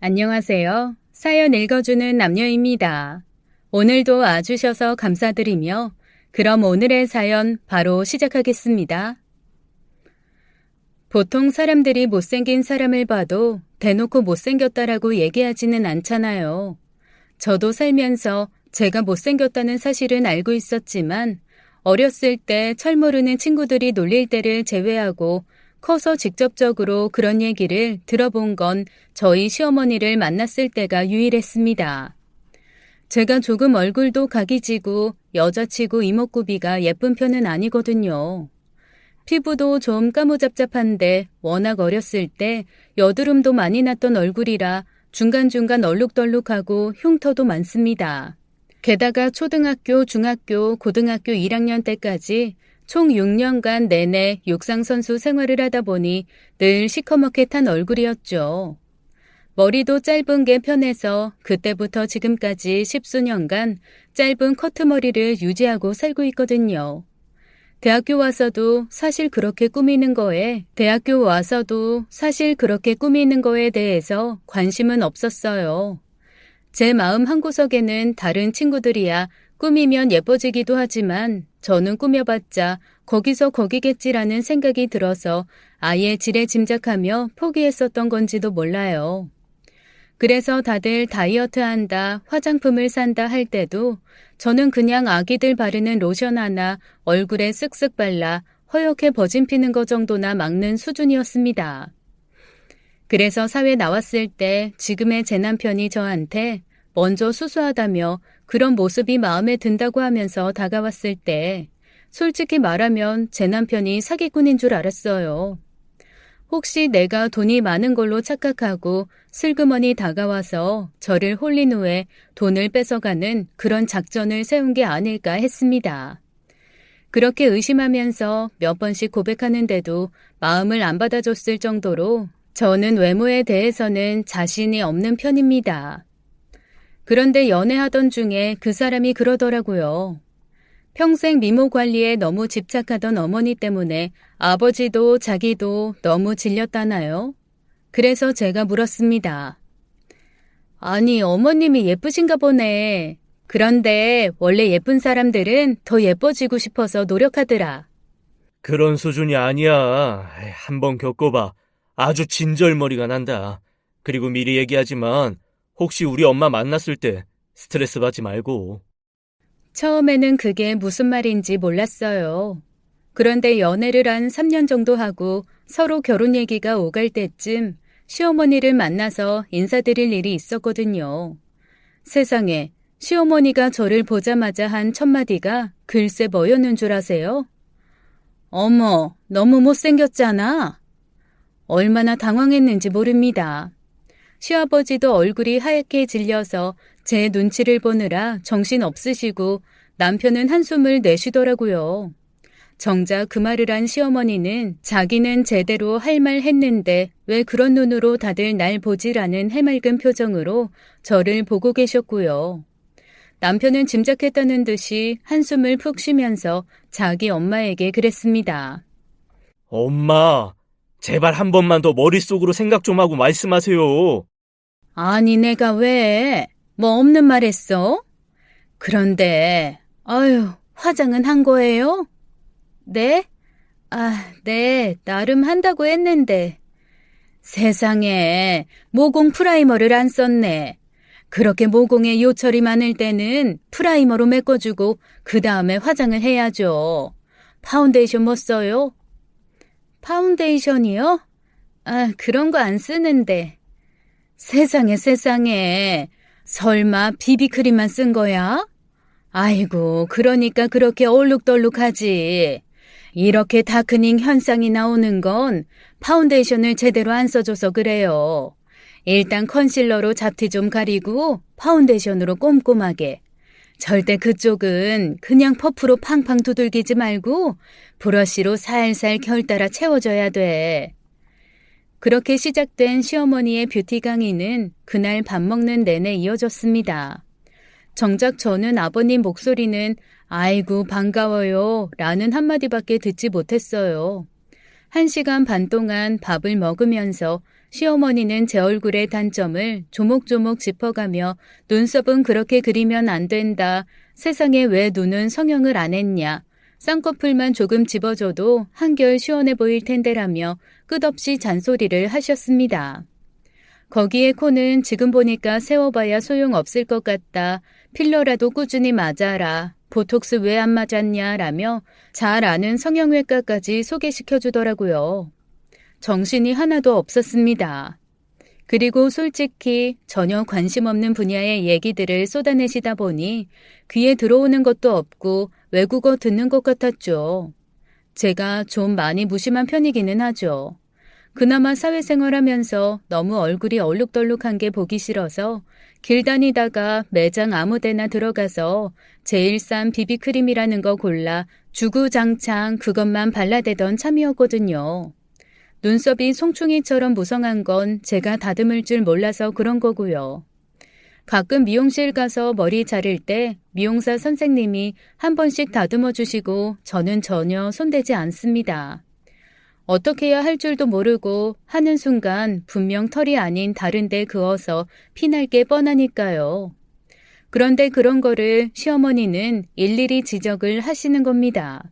안녕하세요. 사연 읽어주는 남녀입니다. 오늘도 와주셔서 감사드리며 그럼 오늘의 사연 바로 시작하겠습니다. 보통 사람들이 못생긴 사람을 봐도 대놓고 못생겼다라고 얘기하지는 않잖아요. 저도 살면서 제가 못생겼다는 사실은 알고 있었지만 어렸을 때 철모르는 친구들이 놀릴 때를 제외하고 커서 직접적으로 그런 얘기를 들어본 건 저희 시어머니를 만났을 때가 유일했습니다. 제가 조금 얼굴도 각이 지고 여자치고 이목구비가 예쁜 편은 아니거든요. 피부도 좀 까무잡잡한데 워낙 어렸을 때 여드름도 많이 났던 얼굴이라 중간중간 얼룩덜룩하고 흉터도 많습니다. 게다가 초등학교, 중학교, 고등학교 1학년 때까지 총 6년간 내내 육상선수 생활을 하다 보니 늘 시커멓게 탄 얼굴이었죠. 머리도 짧은 게 편해서 그때부터 지금까지 10수년간 짧은 커트머리를 유지하고 살고 있거든요. 대학교 와서도 사실 그렇게 꾸미는 거에 대해서 관심은 없었어요. 제 마음 한구석에는 다른 친구들이야 꾸미면 예뻐지기도 하지만 저는 꾸며봤자 거기서 거기겠지라는 생각이 들어서 아예 지레짐작하며 포기했었던 건지도 몰라요. 그래서 다들 다이어트한다, 화장품을 산다 할 때도 저는 그냥 아기들 바르는 로션 하나 얼굴에 쓱쓱 발라 허옇게 버진 피는 거 정도나 막는 수준이었습니다. 그래서 사회 나왔을 때 지금의 제 남편이 저한테 먼저 수수하다며 그런 모습이 마음에 든다고 하면서 다가왔을 때 솔직히 말하면 제 남편이 사기꾼인 줄 알았어요. 혹시 내가 돈이 많은 걸로 착각하고 슬그머니 다가와서 저를 홀린 후에 돈을 뺏어가는 그런 작전을 세운 게 아닐까 했습니다. 그렇게 의심하면서 몇 번씩 고백하는데도 마음을 안 받아줬을 정도로 저는 외모에 대해서는 자신이 없는 편입니다. 그런데 연애하던 중에 그 사람이 그러더라고요. 평생 미모 관리에 너무 집착하던 어머니 때문에 아버지도 자기도 너무 질렸다나요? 그래서 제가 물었습니다. 아니, 어머님이 예쁘신가 보네. 그런데 원래 예쁜 사람들은 더 예뻐지고 싶어서 노력하더라. 그런 수준이 아니야. 한번 겪어봐. 아주 진절머리가 난다. 그리고 미리 얘기하지만 혹시 우리 엄마 만났을 때 스트레스 받지 말고. 처음에는 그게 무슨 말인지 몰랐어요. 그런데 연애를 한 3년 정도 하고 서로 결혼 얘기가 오갈 때쯤 시어머니를 만나서 인사드릴 일이 있었거든요. 세상에, 시어머니가 저를 보자마자 한 첫마디가 글쎄 뭐였는 줄 아세요? 어머, 너무 못생겼잖아. 얼마나 당황했는지 모릅니다. 시아버지도 얼굴이 하얗게 질려서 제 눈치를 보느라 정신 없으시고 남편은 한숨을 내쉬더라고요. 정작 그 말을 한 시어머니는 자기는 제대로 할 말 했는데 왜 그런 눈으로 다들 날 보지라는 해맑은 표정으로 저를 보고 계셨고요. 남편은 짐작했다는 듯이 한숨을 푹 쉬면서 자기 엄마에게 그랬습니다. 엄마, 제발 한 번만 더 머릿속으로 생각 좀 하고 말씀하세요. 아니, 내가 왜? 뭐 없는 말 했어? 그런데, 화장은 한 거예요? 네? 네, 나름 한다고 했는데. 세상에, 모공 프라이머를 안 썼네. 그렇게 모공에 요철이 많을 때는 프라이머로 메꿔주고 그 다음에 화장을 해야죠. 파운데이션 뭐 써요? 파운데이션이요? 그런 거 안 쓰는데. 세상에. 설마 비비크림만 쓴 거야? 아이고, 그러니까 그렇게 얼룩덜룩하지. 이렇게 다크닝 현상이 나오는 건 파운데이션을 제대로 안 써줘서 그래요. 일단 컨실러로 잡티 좀 가리고 파운데이션으로 꼼꼼하게. 절대 그쪽은 그냥 퍼프로 팡팡 두들기지 말고 브러쉬로 살살 결 따라 채워줘야 돼. 그렇게 시작된 시어머니의 뷰티 강의는 그날 밥 먹는 내내 이어졌습니다. 정작 저는 아버님 목소리는 아이고 반가워요 라는 한마디밖에 듣지 못했어요. 1시간 반 동안 밥을 먹으면서 시어머니는 제 얼굴의 단점을 조목조목 짚어가며 눈썹은 그렇게 그리면 안 된다. 세상에 왜 눈은 성형을 안 했냐. 쌍꺼풀만 조금 집어줘도 한결 시원해 보일 텐데라며 끝없이 잔소리를 하셨습니다. 거기에 코는 지금 보니까 세워봐야 소용없을 것 같다. 필러라도 꾸준히 맞아라. 보톡스 왜 안 맞았냐 라며 잘 아는 성형외과까지 소개시켜주더라고요. 정신이 하나도 없었습니다. 그리고 솔직히 전혀 관심 없는 분야의 얘기들을 쏟아내시다 보니 귀에 들어오는 것도 없고 외국어 듣는 것 같았죠. 제가 좀 많이 무심한 편이기는 하죠. 그나마 사회생활하면서 너무 얼굴이 얼룩덜룩한 게 보기 싫어서 길 다니다가 매장 아무데나 들어가서 제일 싼 비비크림이라는 거 골라 주구장창 그것만 발라대던 참이었거든요. 눈썹이 송충이처럼 무성한 건 제가 다듬을 줄 몰라서 그런 거고요. 가끔 미용실 가서 머리 자를 때 미용사 선생님이 한 번씩 다듬어 주시고 저는 전혀 손대지 않습니다. 어떻게 해야 할 줄도 모르고 하는 순간 분명 털이 아닌 다른 데 그어서 피날 게 뻔하니까요. 그런데 그런 거를 시어머니는 일일이 지적을 하시는 겁니다.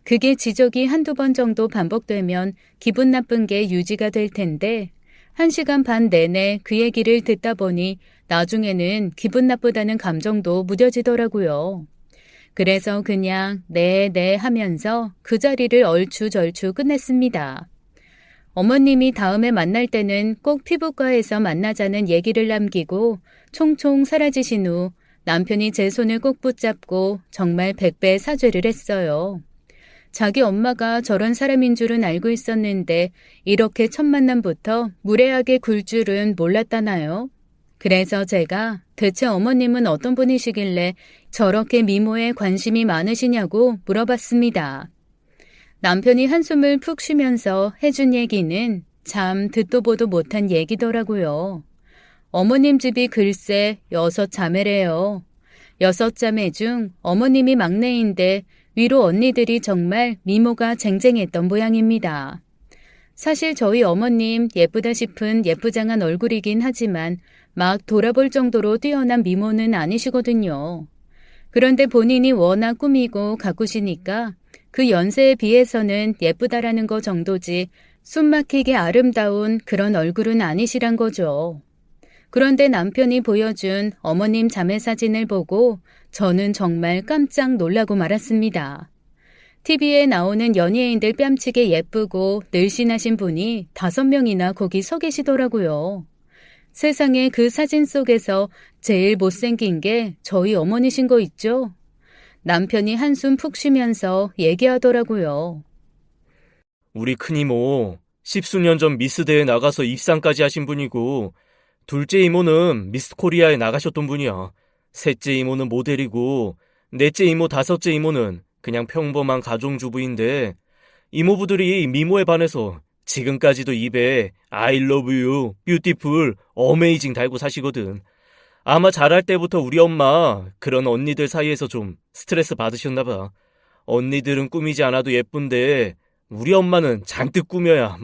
그게 지적이 한두 번 정도 반복되면 기분 나쁜 게 유지가 될 텐데 1시간 반 내내 그 얘기를 듣다 보니 나중에는 기분 나쁘다는 감정도 무뎌지더라고요. 그래서 그냥 네 하면서 그 자리를 얼추절추 끝냈습니다. 어머님이 다음에 만날 때는 꼭 피부과에서 만나자는 얘기를 남기고 총총 사라지신 후 남편이 제 손을 꼭 붙잡고 정말 100배 사죄를 했어요. 자기 엄마가 저런 사람인 줄은 알고 있었는데 이렇게 첫 만남부터 무례하게 굴 줄은 몰랐다나요? 그래서 제가 대체 어머님은 어떤 분이시길래 저렇게 미모에 관심이 많으시냐고 물어봤습니다. 남편이 한숨을 푹 쉬면서 해준 얘기는 참 듣도 보도 못한 얘기더라고요. 어머님 집이 글쎄 6자매래요. 6자매 중 어머님이 막내인데 위로 언니들이 정말 미모가 쟁쟁했던 모양입니다. 사실 저희 어머님 예쁘다 싶은 예쁘장한 얼굴이긴 하지만 막 돌아볼 정도로 뛰어난 미모는 아니시거든요. 그런데 본인이 워낙 꾸미고 가꾸시니까 그 연세에 비해서는 예쁘다라는 거 정도지 숨막히게 아름다운 그런 얼굴은 아니시란 거죠. 그런데 남편이 보여준 어머님 자매 사진을 보고 저는 정말 깜짝 놀라고 말았습니다. TV에 나오는 연예인들 뺨치게 예쁘고 늘씬하신 분이 5명이나 거기 서 계시더라고요. 세상에 그 사진 속에서 제일 못생긴 게 저희 어머니신 거 있죠? 남편이 한숨 푹 쉬면서 얘기하더라고요. 우리 큰이모 10수년 전 미스대에 나가서 입상까지 하신 분이고 둘째 이모는 미스 코리아에 나가셨던 분이야. 셋째 이모는 모델이고 넷째 이모, 다섯째 이모는 그냥 평범한 가정주부인데 이모부들이 미모에 반해서 지금까지도 입에 I love you, beautiful, amazing 달고 사시거든. 아마 자랄 때부터 우리 엄마 그런 언니들 사이에서 좀 스트레스 받으셨나 봐. 언니들은 꾸미지 않아도 예쁜데 우리 엄마는 잔뜩 꾸며야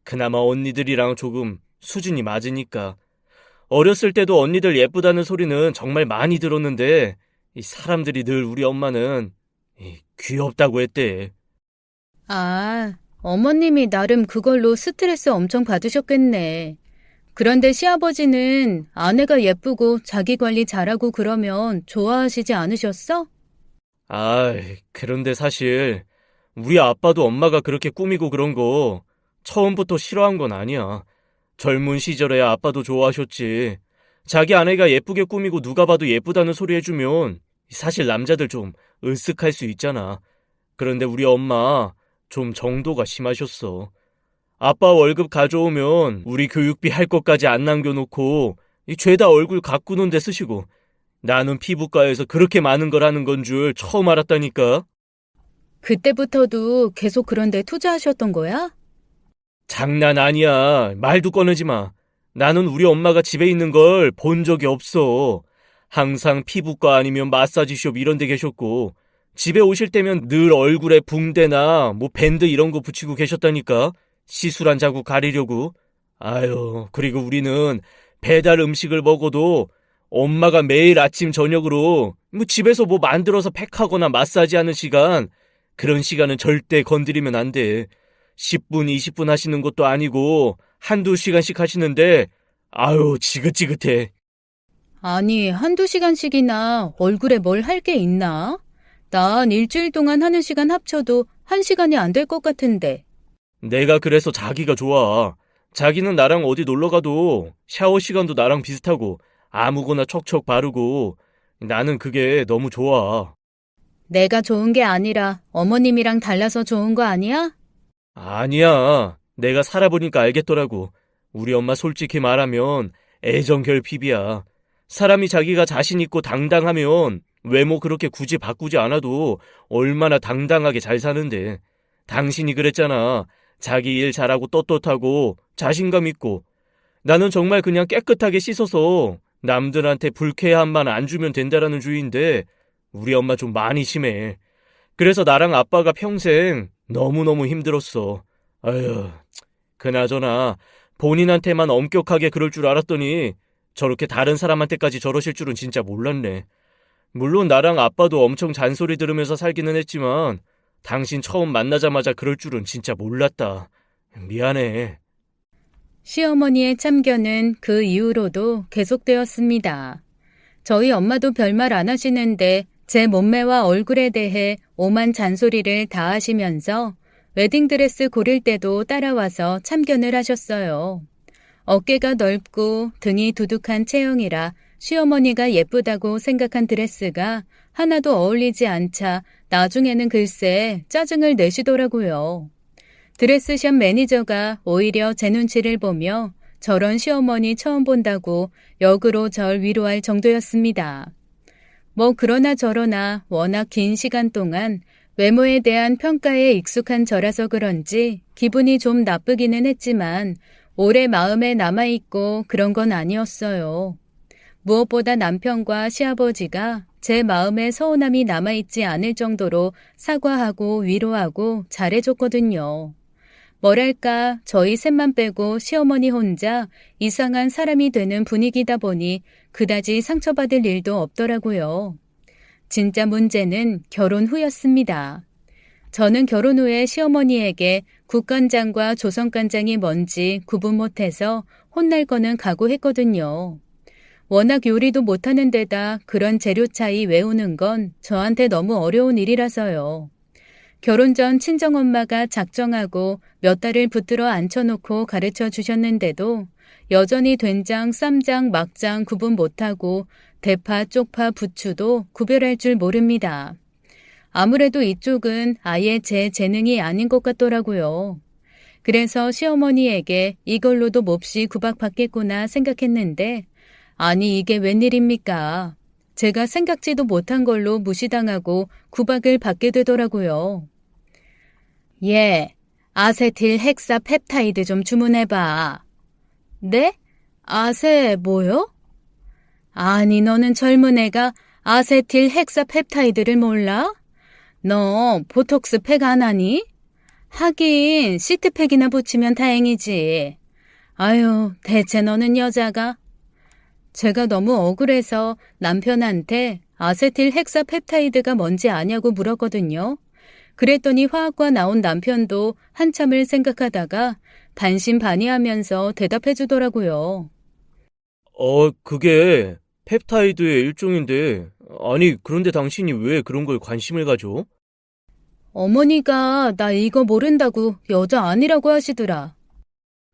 그나마 언니들이랑 조금 수준이 맞으니까. 어렸을 때도 언니들 예쁘다는 소리는 정말 많이 들었는데 이 사람들이 늘 우리 엄마는 귀엽다고 했대. 아, 어머님이 나름 그걸로 스트레스 엄청 받으셨겠네. 그런데 시아버지는 아내가 예쁘고 자기 관리 잘하고 그러면 좋아하시지 않으셨어? 그런데 사실 우리 아빠도 엄마가 그렇게 꾸미고 그런 거 처음부터 싫어한 건 아니야. 젊은 시절에 아빠도 좋아하셨지. 자기 아내가 예쁘게 꾸미고 누가 봐도 예쁘다는 소리 해주면 사실 남자들 좀 으쓱할 수 있잖아. 그런데 우리 엄마 좀 정도가 심하셨어. 아빠 월급 가져오면 우리 교육비 할 것까지 안 남겨놓고 죄다 얼굴 가꾸는 데 쓰시고 나는 피부과에서 그렇게 많은 걸 하는 건 줄 처음 알았다니까. 그때부터도 계속 그런 데 투자하셨던 거야? 장난 아니야. 말도 꺼내지 마. 나는 우리 엄마가 집에 있는 걸 본 적이 없어. 항상 피부과 아니면 마사지숍 이런 데 계셨고 집에 오실 때면 늘 얼굴에 붕대나 밴드 이런 거 붙이고 계셨다니까. 시술한 자국 가리려고. 아유, 그리고 우리는 배달 음식을 먹어도 엄마가 매일 아침 저녁으로 집에서 뭐 만들어서 팩하거나 마사지하는 시간, 그런 시간은 절대 건드리면 안 돼. 10분, 20분 하시는 것도 아니고 한두 시간씩 하시는데 아유, 지긋지긋해. 아니, 한두 시간씩이나 얼굴에 뭘 할 게 있나? 난 일주일 동안 하는 시간 합쳐도 1시간이 안 될 것 같은데. 내가 그래서 자기가 좋아. 자기는 나랑 어디 놀러 가도 샤워 시간도 나랑 비슷하고 아무거나 척척 바르고 나는 그게 너무 좋아. 내가 좋은 게 아니라 어머님이랑 달라서 좋은 거 아니야? 아니야. 내가 살아보니까 알겠더라고. 우리 엄마 솔직히 말하면 애정결핍이야. 사람이 자기가 자신 있고 당당하면 외모 그렇게 굳이 바꾸지 않아도 얼마나 당당하게 잘 사는데. 당신이 그랬잖아. 자기 일 잘하고 떳떳하고 자신감 있고. 나는 정말 그냥 깨끗하게 씻어서 남들한테 불쾌함만 안 주면 된다라는 주의인데 우리 엄마 좀 많이 심해. 그래서 나랑 아빠가 평생 너무너무 힘들었어. 아휴, 그나저나 본인한테만 엄격하게 그럴 줄 알았더니 저렇게 다른 사람한테까지 저러실 줄은 진짜 몰랐네. 물론 나랑 아빠도 엄청 잔소리 들으면서 살기는 했지만 당신 처음 만나자마자 그럴 줄은 진짜 몰랐다. 미안해. 시어머니의 참견은 그 이후로도 계속되었습니다. 저희 엄마도 별말 안 하시는데 제 몸매와 얼굴에 대해 오만 잔소리를 다 하시면서 웨딩드레스 고를 때도 따라와서 참견을 하셨어요. 어깨가 넓고 등이 두둑한 체형이라 시어머니가 예쁘다고 생각한 드레스가 하나도 어울리지 않자 나중에는 글쎄 짜증을 내시더라고요. 드레스샵 매니저가 오히려 제 눈치를 보며 저런 시어머니 처음 본다고 역으로 절 위로할 정도였습니다. 뭐 그러나 저러나 워낙 긴 시간 동안 외모에 대한 평가에 익숙한 저라서 그런지 기분이 좀 나쁘기는 했지만 오래 마음에 남아있고 그런 건 아니었어요. 무엇보다 남편과 시아버지가 제 마음에 서운함이 남아있지 않을 정도로 사과하고 위로하고 잘해줬거든요. 뭐랄까 저희 셋만 빼고 시어머니 혼자 이상한 사람이 되는 분위기다 보니 그다지 상처받을 일도 없더라고요. 진짜 문제는 결혼 후였습니다. 저는 결혼 후에 시어머니에게 국간장과 조선간장이 뭔지 구분 못해서 혼날 거는 각오했거든요. 워낙 요리도 못하는 데다 그런 재료 차이 외우는 건 저한테 너무 어려운 일이라서요. 결혼 전 친정엄마가 작정하고 몇 달을 붙들어 앉혀놓고 가르쳐 주셨는데도 여전히 된장, 쌈장, 막장 구분 못하고 대파, 쪽파, 부추도 구별할 줄 모릅니다. 아무래도 이쪽은 아예 제 재능이 아닌 것 같더라고요. 그래서 시어머니에게 이걸로도 몹시 구박받겠구나 생각했는데 아니 이게 웬일입니까? 제가 생각지도 못한 걸로 무시당하고 구박을 받게 되더라고요. 예, 아세틸 헥사 펩타이드 좀 주문해봐. 네? 아세 뭐요? 아니 너는 젊은 애가 아세틸 헥사 펩타이드를 몰라? 너 보톡스 팩 안 하니? 하긴 시트팩이나 붙이면 다행이지. 아유 대체 너는 여자가? 제가 너무 억울해서 남편한테 아세틸 헥사 펩타이드가 뭔지 아냐고 물었거든요. 그랬더니 화학과 나온 남편도 한참을 생각하다가 반신반의하면서 대답해 주더라고요. 그게 펩타이드의 일종인데, 아니, 그런데 당신이 왜 그런 걸 관심을 가져? 어머니가 나 이거 모른다고 여자 아니라고 하시더라.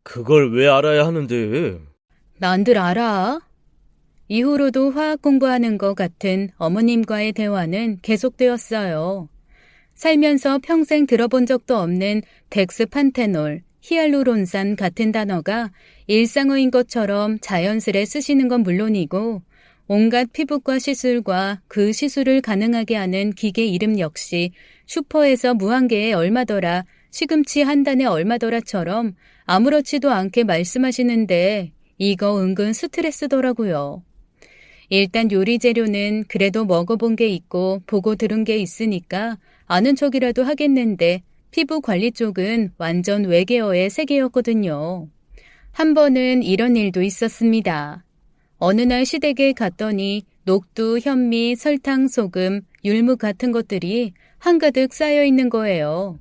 그걸 왜 알아야 하는데? 난들 알아. 이후로도 화학 공부하는 것 같은 어머님과의 대화는 계속되었어요. 살면서 평생 들어본 적도 없는 덱스판테놀, 히알루론산 같은 단어가 일상어인 것처럼 자연스레 쓰시는 건 물론이고 온갖 피부과 시술과 그 시술을 가능하게 하는 기계 이름 역시 슈퍼에서 무한계에 얼마더라, 시금치 한 단에 얼마더라처럼 아무렇지도 않게 말씀하시는데 이거 은근 스트레스더라고요. 일단 요리 재료는 그래도 먹어본 게 있고 보고 들은 게 있으니까 아는 척이라도 하겠는데 피부 관리 쪽은 완전 외계어의 세계였거든요. 한 번은 이런 일도 있었습니다. 어느 날 시댁에 갔더니 녹두, 현미, 설탕, 소금, 율무 같은 것들이 한가득 쌓여 있는 거예요.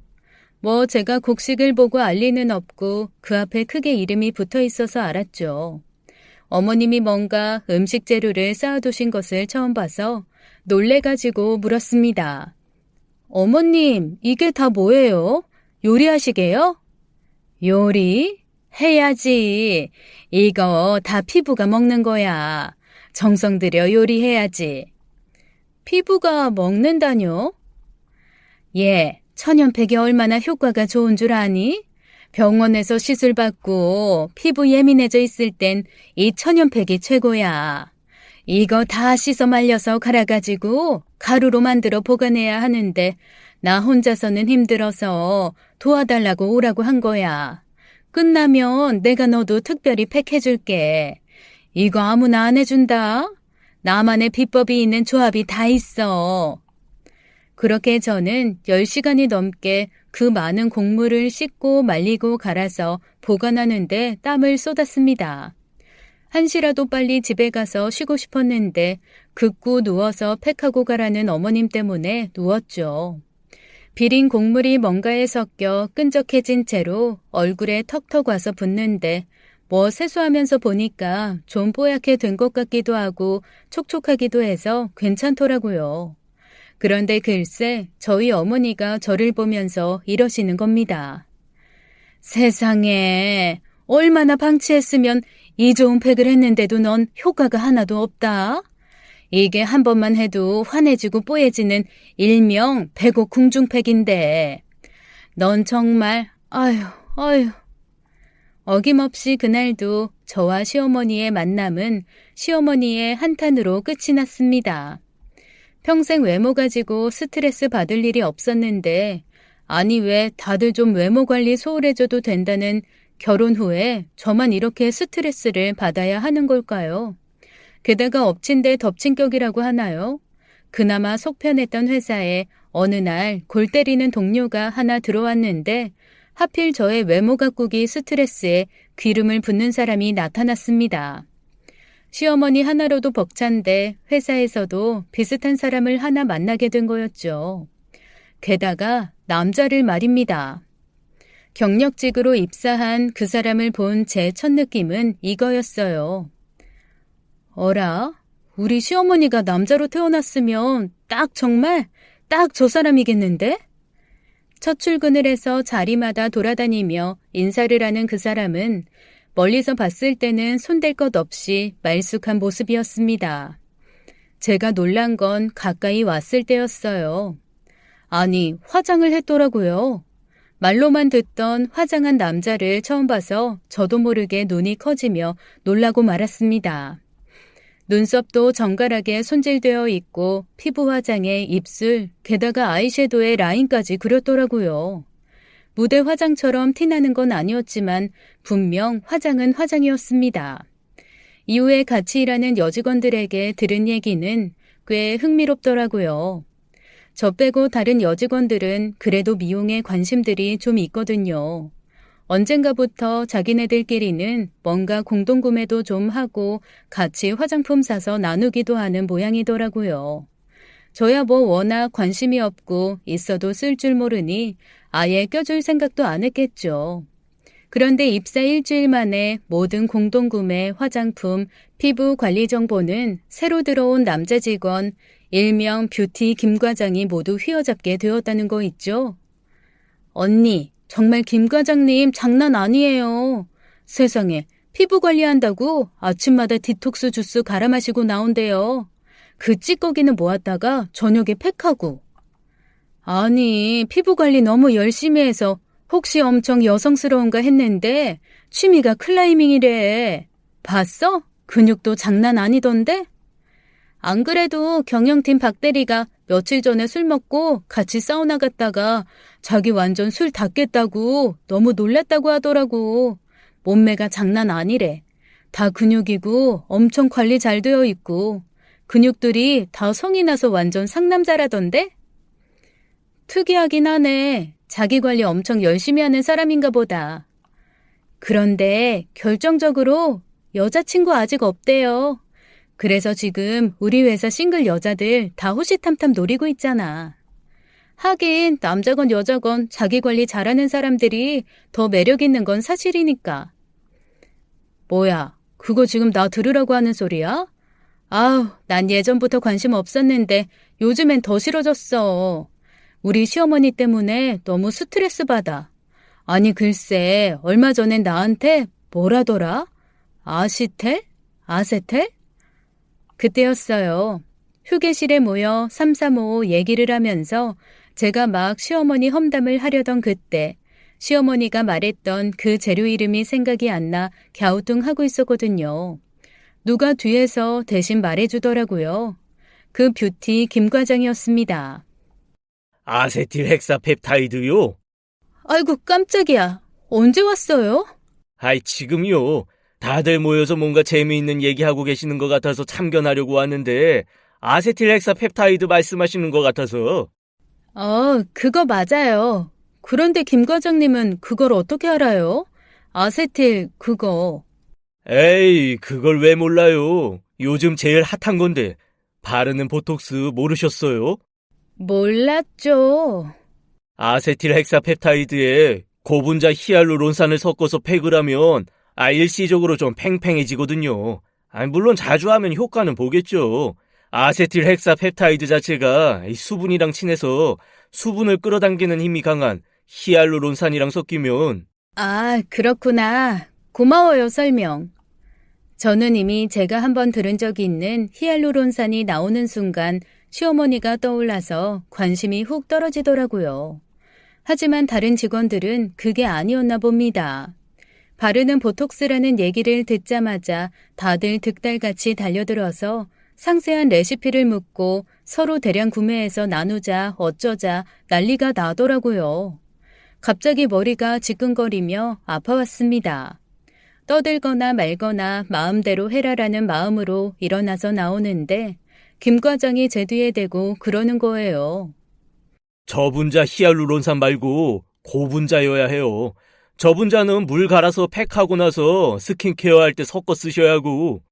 뭐 제가 곡식을 보고 알 리는 없고 그 앞에 크게 이름이 붙어 있어서 알았죠. 어머님이 뭔가 음식 재료를 쌓아두신 것을 처음 봐서 놀래가지고 물었습니다. 어머님, 이게 다 뭐예요? 요리하시게요? 요리? 해야지. 이거 다 피부가 먹는 거야. 정성 들여 요리해야지. 피부가 먹는다뇨? 예, 천연팩이 얼마나 효과가 좋은 줄 아니? 병원에서 시술받고 피부 예민해져 있을 땐 이 천연팩이 최고야. 이거 다 씻어 말려서 갈아가지고 가루로 만들어 보관해야 하는데 나 혼자서는 힘들어서 도와달라고 오라고 한 거야. 끝나면 내가 너도 특별히 팩해줄게. 이거 아무나 안 해준다. 나만의 비법이 있는 조합이 다 있어. 그렇게 저는 10시간이 넘게 그 많은 곡물을 씻고 말리고 갈아서 보관하는데 땀을 쏟았습니다. 한시라도 빨리 집에 가서 쉬고 싶었는데 긋고 누워서 팩하고 가라는 어머님 때문에 누웠죠. 비린 곡물이 뭔가에 섞여 끈적해진 채로 얼굴에 턱턱 와서 붙는데 뭐 세수하면서 보니까 좀 뽀얗게 된 것 같기도 하고 촉촉하기도 해서 괜찮더라고요. 그런데 글쎄 저희 어머니가 저를 보면서 이러시는 겁니다. 세상에 얼마나 방치했으면 이 좋은 팩을 했는데도 넌 효과가 하나도 없다. 이게 한 번만 해도 환해지고 뽀얘지는 일명 백옥 궁중팩인데 넌 정말 아휴. 어김없이 그날도 저와 시어머니의 만남은 시어머니의 한탄으로 끝이 났습니다. 평생 외모 가지고 스트레스 받을 일이 없었는데 아니 왜 다들 좀 외모 관리 소홀해져도 된다는 결혼 후에 저만 이렇게 스트레스를 받아야 하는 걸까요? 게다가 엎친 데 덮친 격이라고 하나요? 그나마 속 편했던 회사에 어느 날 골 때리는 동료가 하나 들어왔는데 하필 저의 외모 가꾸기 스트레스에 기름을 붓는 사람이 나타났습니다. 시어머니 하나로도 벅찬데 회사에서도 비슷한 사람을 하나 만나게 된 거였죠. 게다가 남자를 말입니다. 경력직으로 입사한 그 사람을 본 제 첫 느낌은 이거였어요. 어라? 우리 시어머니가 남자로 태어났으면 정말 딱 저 사람이겠는데? 첫 출근을 해서 자리마다 돌아다니며 인사를 하는 그 사람은 멀리서 봤을 때는 손댈 것 없이 말쑥한 모습이었습니다. 제가 놀란 건 가까이 왔을 때였어요. 아니, 화장을 했더라고요. 말로만 듣던 화장한 남자를 처음 봐서 저도 모르게 눈이 커지며 놀라고 말았습니다. 눈썹도 정갈하게 손질되어 있고 피부 화장에 입술, 게다가 아이섀도에 라인까지 그렸더라고요. 무대 화장처럼 티나는 건 아니었지만 분명 화장은 화장이었습니다. 이후에 같이 일하는 여직원들에게 들은 얘기는 꽤 흥미롭더라고요. 저 빼고 다른 여직원들은 그래도 미용에 관심들이 좀 있거든요. 언젠가부터 자기네들끼리는 뭔가 공동구매도 좀 하고 같이 화장품 사서 나누기도 하는 모양이더라고요. 저야 뭐 워낙 관심이 없고 있어도 쓸 줄 모르니 아예 껴줄 생각도 안 했겠죠. 그런데 입사 일주일 만에 모든 공동구매, 화장품, 피부 관리 정보는 새로 들어온 남자 직원, 일명 뷰티 김 과장이 모두 휘어잡게 되었다는 거 있죠? 언니, 정말 김 과장님 장난 아니에요. 세상에, 피부 관리한다고 아침마다 디톡스 주스 갈아 마시고 나온대요. 그 찌꺼기는 모았다가 저녁에 팩하고. 아니, 피부 관리 너무 열심히 해서 혹시 엄청 여성스러운가 했는데 취미가 클라이밍이래. 봤어? 근육도 장난 아니던데? 안 그래도 경영팀 박 대리가 며칠 전에 술 먹고 같이 사우나 갔다가 자기 완전 술 다 깼다고 너무 놀랐다고 하더라고. 몸매가 장난 아니래. 다 근육이고 엄청 관리 잘 되어 있고 근육들이 다 성이 나서 완전 상남자라던데? 특이하긴 하네. 자기 관리 엄청 열심히 하는 사람인가 보다. 그런데 결정적으로 여자친구 아직 없대요. 그래서 지금 우리 회사 싱글 여자들 다 호시탐탐 노리고 있잖아. 하긴 남자건 여자건 자기 관리 잘하는 사람들이 더 매력 있는 건 사실이니까. 뭐야, 그거 지금 나 들으라고 하는 소리야? 아우, 난 예전부터 관심 없었는데 요즘엔 더 싫어졌어. 우리 시어머니 때문에 너무 스트레스 받아. 아니 글쎄, 얼마 전엔 나한테 뭐라더라? 아시텔? 아세텔? 그때였어요. 휴게실에 모여 삼삼오오 얘기를 하면서 제가 막 시어머니 험담을 하려던 그때 시어머니가 말했던 그 재료 이름이 생각이 안 나 갸우뚱하고 있었거든요. 누가 뒤에서 대신 말해주더라고요. 그 뷰티 김 과장이었습니다. 아세틸 헥사펩타이드요? 아이고 깜짝이야. 언제 왔어요? 아이, 지금요. 다들 모여서 뭔가 재미있는 얘기하고 계시는 것 같아서 참견하려고 왔는데, 아세틸 헥사펩타이드 말씀하시는 것 같아서. 그거 맞아요. 그런데 김 과장님은 그걸 어떻게 알아요? 아세틸 그거. 에이, 그걸 왜 몰라요? 요즘 제일 핫한 건데, 바르는 보톡스 모르셨어요? 몰랐죠. 아세틸 헥사펩타이드에 고분자 히알루론산을 섞어서 팩을 하면 일시적으로 좀 팽팽해지거든요. 물론 자주 하면 효과는 보겠죠. 아세틸 헥사펩타이드 자체가 수분이랑 친해서 수분을 끌어당기는 힘이 강한 히알루론산이랑 섞이면. 아, 그렇구나. 고마워요, 설명. 저는 이미 제가 한번 들은 적이 있는 히알루론산이 나오는 순간 시어머니가 떠올라서 관심이 훅 떨어지더라고요. 하지만 다른 직원들은 그게 아니었나 봅니다. 바르는 보톡스라는 얘기를 듣자마자 다들 득달같이 달려들어서 상세한 레시피를 묻고 서로 대량 구매해서 나누자 어쩌자 난리가 나더라고요. 갑자기 머리가 지끈거리며 아파왔습니다. 떠들거나 말거나 마음대로 해라라는 마음으로 일어나서 나오는데 김 과장이 제 뒤에 대고 그러는 거예요. 저분자 히알루론산 말고 고분자여야 해요. 저분자는 물 갈아서 팩하고 나서 스킨케어 할 때 섞어 쓰셔야 하고.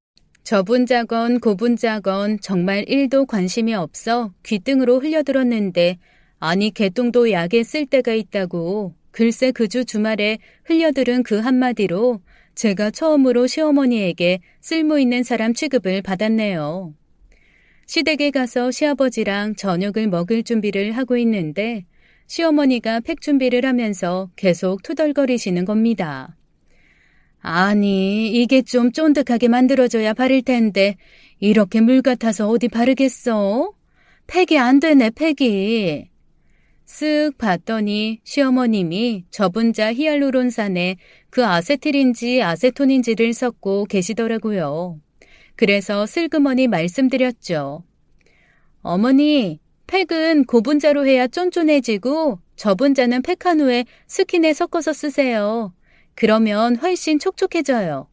저분자건 고분자건 정말 1도 관심이 없어 귓등으로 흘려들었는데 아니 개똥도 약에 쓸 때가 있다고. 글쎄 그 주 주말에 흘려들은 그 한마디로 제가 처음으로 시어머니에게 쓸모있는 사람 취급을 받았네요. 시댁에 가서 시아버지랑 저녁을 먹을 준비를 하고 있는데 시어머니가 팩 준비를 하면서 계속 투덜거리시는 겁니다. 아니, 이게 좀 쫀득하게 만들어져야 바를 텐데 이렇게 물 같아서 어디 바르겠어? 팩이 안 되네, 팩이. 쓱 봤더니 시어머님이 저분자 히알루론산에 그 아세틸인지 아세톤인지를 섞고 계시더라고요. 그래서 슬그머니 말씀드렸죠. 어머니, 팩은 고분자로 해야 쫀쫀해지고 저분자는 팩한 후에 스킨에 섞어서 쓰세요. 그러면 훨씬 촉촉해져요.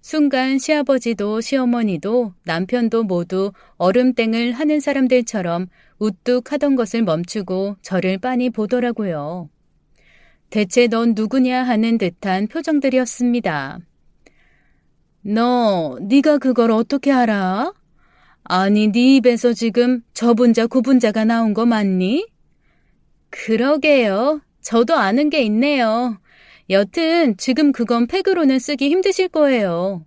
순간 시아버지도 시어머니도 남편도 모두 얼음땡을 하는 사람들처럼 우뚝 하던 것을 멈추고 저를 빤히 보더라고요. 대체 넌 누구냐 하는 듯한 표정들이었습니다. 너, 네가 그걸 어떻게 알아? 아니, 네 입에서 지금 저분자 고분자가 나온 거 맞니? 그러게요. 저도 아는 게 있네요. 여튼 지금 그건 팩으로는 쓰기 힘드실 거예요.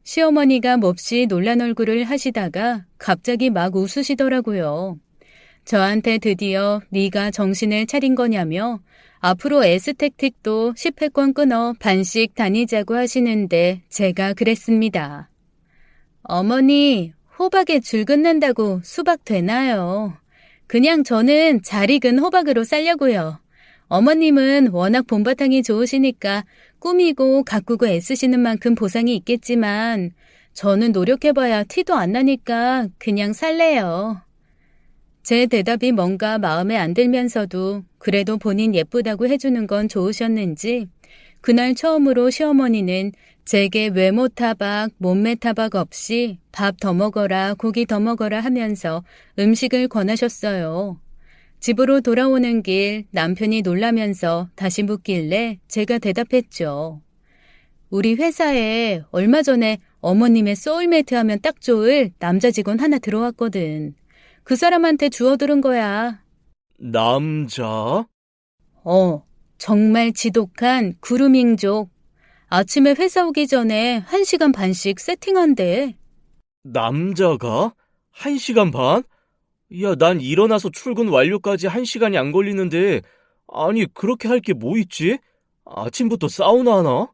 시어머니가 몹시 놀란 얼굴을 하시다가 갑자기 막 웃으시더라고요. 저한테 드디어 네가 정신을 차린 거냐며 앞으로 에스테틱도 10회권 끊어 반씩 다니자고 하시는데 제가 그랬습니다. 어머니, 호박에 줄 긋는다고 수박 되나요? 그냥 저는 잘 익은 호박으로 살려고요. 어머님은 워낙 봄바탕이 좋으시니까 꾸미고 가꾸고 애쓰시는 만큼 보상이 있겠지만 저는 노력해봐야 티도 안 나니까 그냥 살래요. 제 대답이 뭔가 마음에 안 들면서도 그래도 본인 예쁘다고 해주는 건 좋으셨는지 그날 처음으로 시어머니는 제게 외모 타박, 몸매 타박 없이 밥 더 먹어라, 고기 더 먹어라 하면서 음식을 권하셨어요. 집으로 돌아오는 길 남편이 놀라면서 다시 묻길래 제가 대답했죠. 우리 회사에 얼마 전에 어머님의 소울메이트 하면 딱 좋을 남자 직원 하나 들어왔거든. 그 사람한테 주워들은 거야. 남자? 정말 지독한 그루밍족. 아침에 회사 오기 전에 1시간 반씩 세팅한대. 남자가? 1시간 반? 야, 난 일어나서 출근 완료까지 1시간이 안 걸리는데, 아니, 그렇게 할 게 뭐 있지? 아침부터 사우나 하나?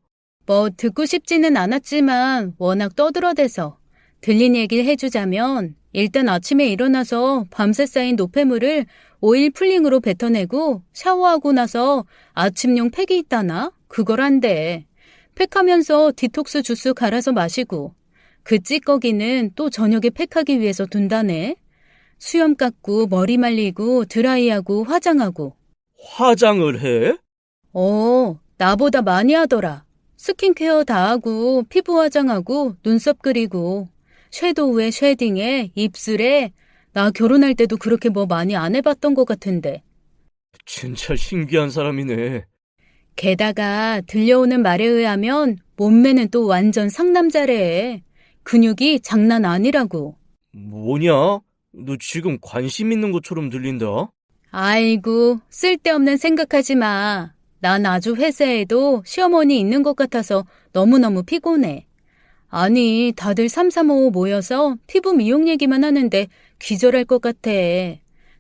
뭐 듣고 싶지는 않았지만 워낙 떠들어대서 들린 얘기를 해주자면 일단 아침에 일어나서 밤새 쌓인 노폐물을 오일 풀링으로 뱉어내고 샤워하고 나서 아침용 팩이 있다나? 그걸 한대. 팩하면서 디톡스 주스 갈아서 마시고 그 찌꺼기는 또 저녁에 팩하기 위해서 둔다네. 수염 깎고 머리 말리고 드라이하고 화장하고. 화장을 해? 나보다 많이 하더라. 스킨케어 다 하고 피부 화장하고 눈썹 그리고 섀도우에 쉐딩에 입술에. 나 결혼할 때도 그렇게 뭐 많이 안 해봤던 것 같은데. 진짜 신기한 사람이네. 게다가 들려오는 말에 의하면 몸매는 또 완전 상남자래. 근육이 장난 아니라고. 뭐냐? 너 지금 관심 있는 것처럼 들린다. 아이고, 쓸데없는 생각하지 마. 난 아주 회사에도 시어머니 있는 것 같아서 너무너무 피곤해. 아니, 다들 335 모여서 피부 미용 얘기만 하는데 기절할 것 같아.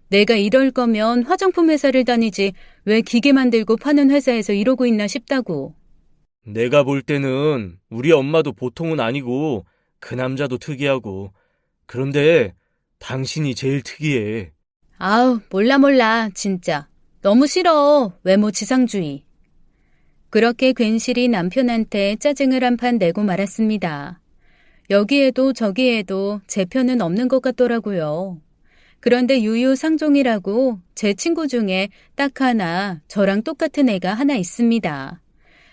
내가 이럴 거면 화장품 회사를 다니지 왜 기계 만들고 파는 회사에서 이러고 있나 싶다고. 내가 볼 때는 우리 엄마도 보통은 아니고 그 남자도 특이하고. 그런데 당신이 제일 특이해. 아우, 몰라, 진짜. 너무 싫어, 외모 지상주의. 그렇게 괜시리 남편한테 짜증을 한판 내고 말았습니다. 여기에도 저기에도 제 편은 없는 것 같더라고요. 그런데 유유상종이라고 제 친구 중에 딱 하나 저랑 똑같은 애가 하나 있습니다.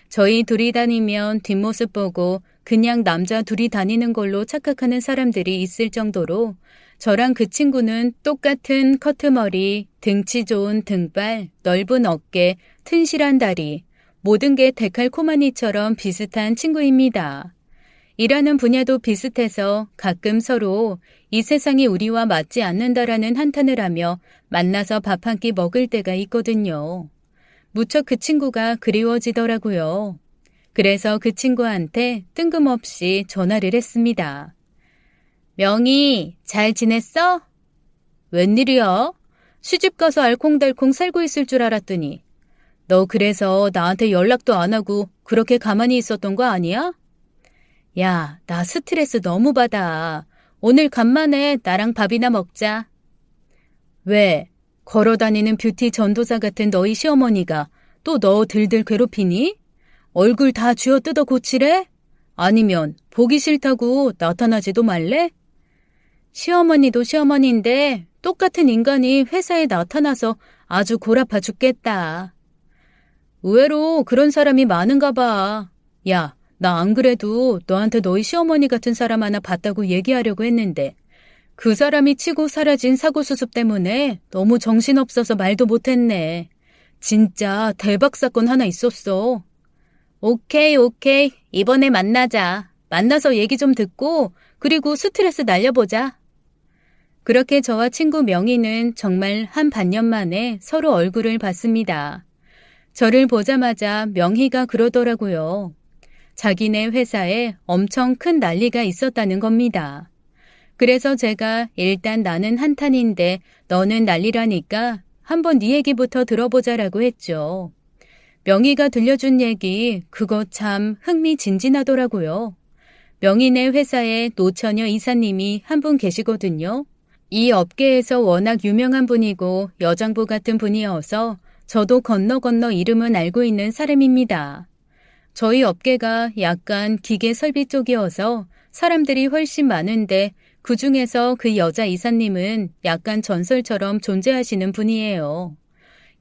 저희 둘이 다니면 뒷모습 보고 그냥 남자 둘이 다니는 걸로 착각하는 사람들이 있을 정도로 저랑 그 친구는 똑같은 커트머리, 등치 좋은 등발, 넓은 어깨, 튼실한 다리, 모든 게 데칼코마니처럼 비슷한 친구입니다. 일하는 분야도 비슷해서 가끔 서로 이 세상이 우리와 맞지 않는다라는 한탄을 하며 만나서 밥 한 끼 먹을 때가 있거든요. 무척 그 친구가 그리워지더라고요. 그래서 그 친구한테 뜬금없이 전화를 했습니다. 명희, 잘 지냈어? 웬일이야? 시집가서 알콩달콩 살고 있을 줄 알았더니 너 그래서 나한테 연락도 안 하고 그렇게 가만히 있었던 거 아니야? 야, 나 스트레스 너무 받아. 오늘 간만에 나랑 밥이나 먹자. 왜? 걸어다니는 뷰티 전도사 같은 너희 시어머니가 또 너 들들 괴롭히니? 얼굴 다 쥐어뜯어 고치래? 아니면 보기 싫다고 나타나지도 말래? 시어머니도 시어머니인데 똑같은 인간이 회사에 나타나서 아주 골아파 죽겠다. 의외로 그런 사람이 많은가 봐. 야, 나 안 그래도 너한테 너희 시어머니 같은 사람 하나 봤다고 얘기하려고 했는데 그 사람이 치고 사라진 사고수습 때문에 너무 정신없어서 말도 못했네. 진짜 대박 사건 하나 있었어. 오케이. 이번에 만나자. 만나서 얘기 좀 듣고 그리고 스트레스 날려보자. 그렇게 저와 친구 명희는 정말 한 반년 만에 서로 얼굴을 봤습니다. 저를 보자마자 명희가 그러더라고요. 자기네 회사에 엄청 큰 난리가 있었다는 겁니다. 그래서 제가 일단 나는 한탄인데 너는 난리라니까 한번 네 얘기부터 들어보자라고 했죠. 명희가 들려준 얘기 그거 참 흥미진진하더라고요. 명희네 회사에 노처녀 이사님이 한 분 계시거든요. 이 업계에서 워낙 유명한 분이고 여장부 같은 분이어서 저도 건너 이름은 알고 있는 사람입니다. 저희 업계가 약간 기계 설비 쪽이어서 사람들이 훨씬 많은데 그중에서 그 여자 이사님은 약간 전설처럼 존재하시는 분이에요.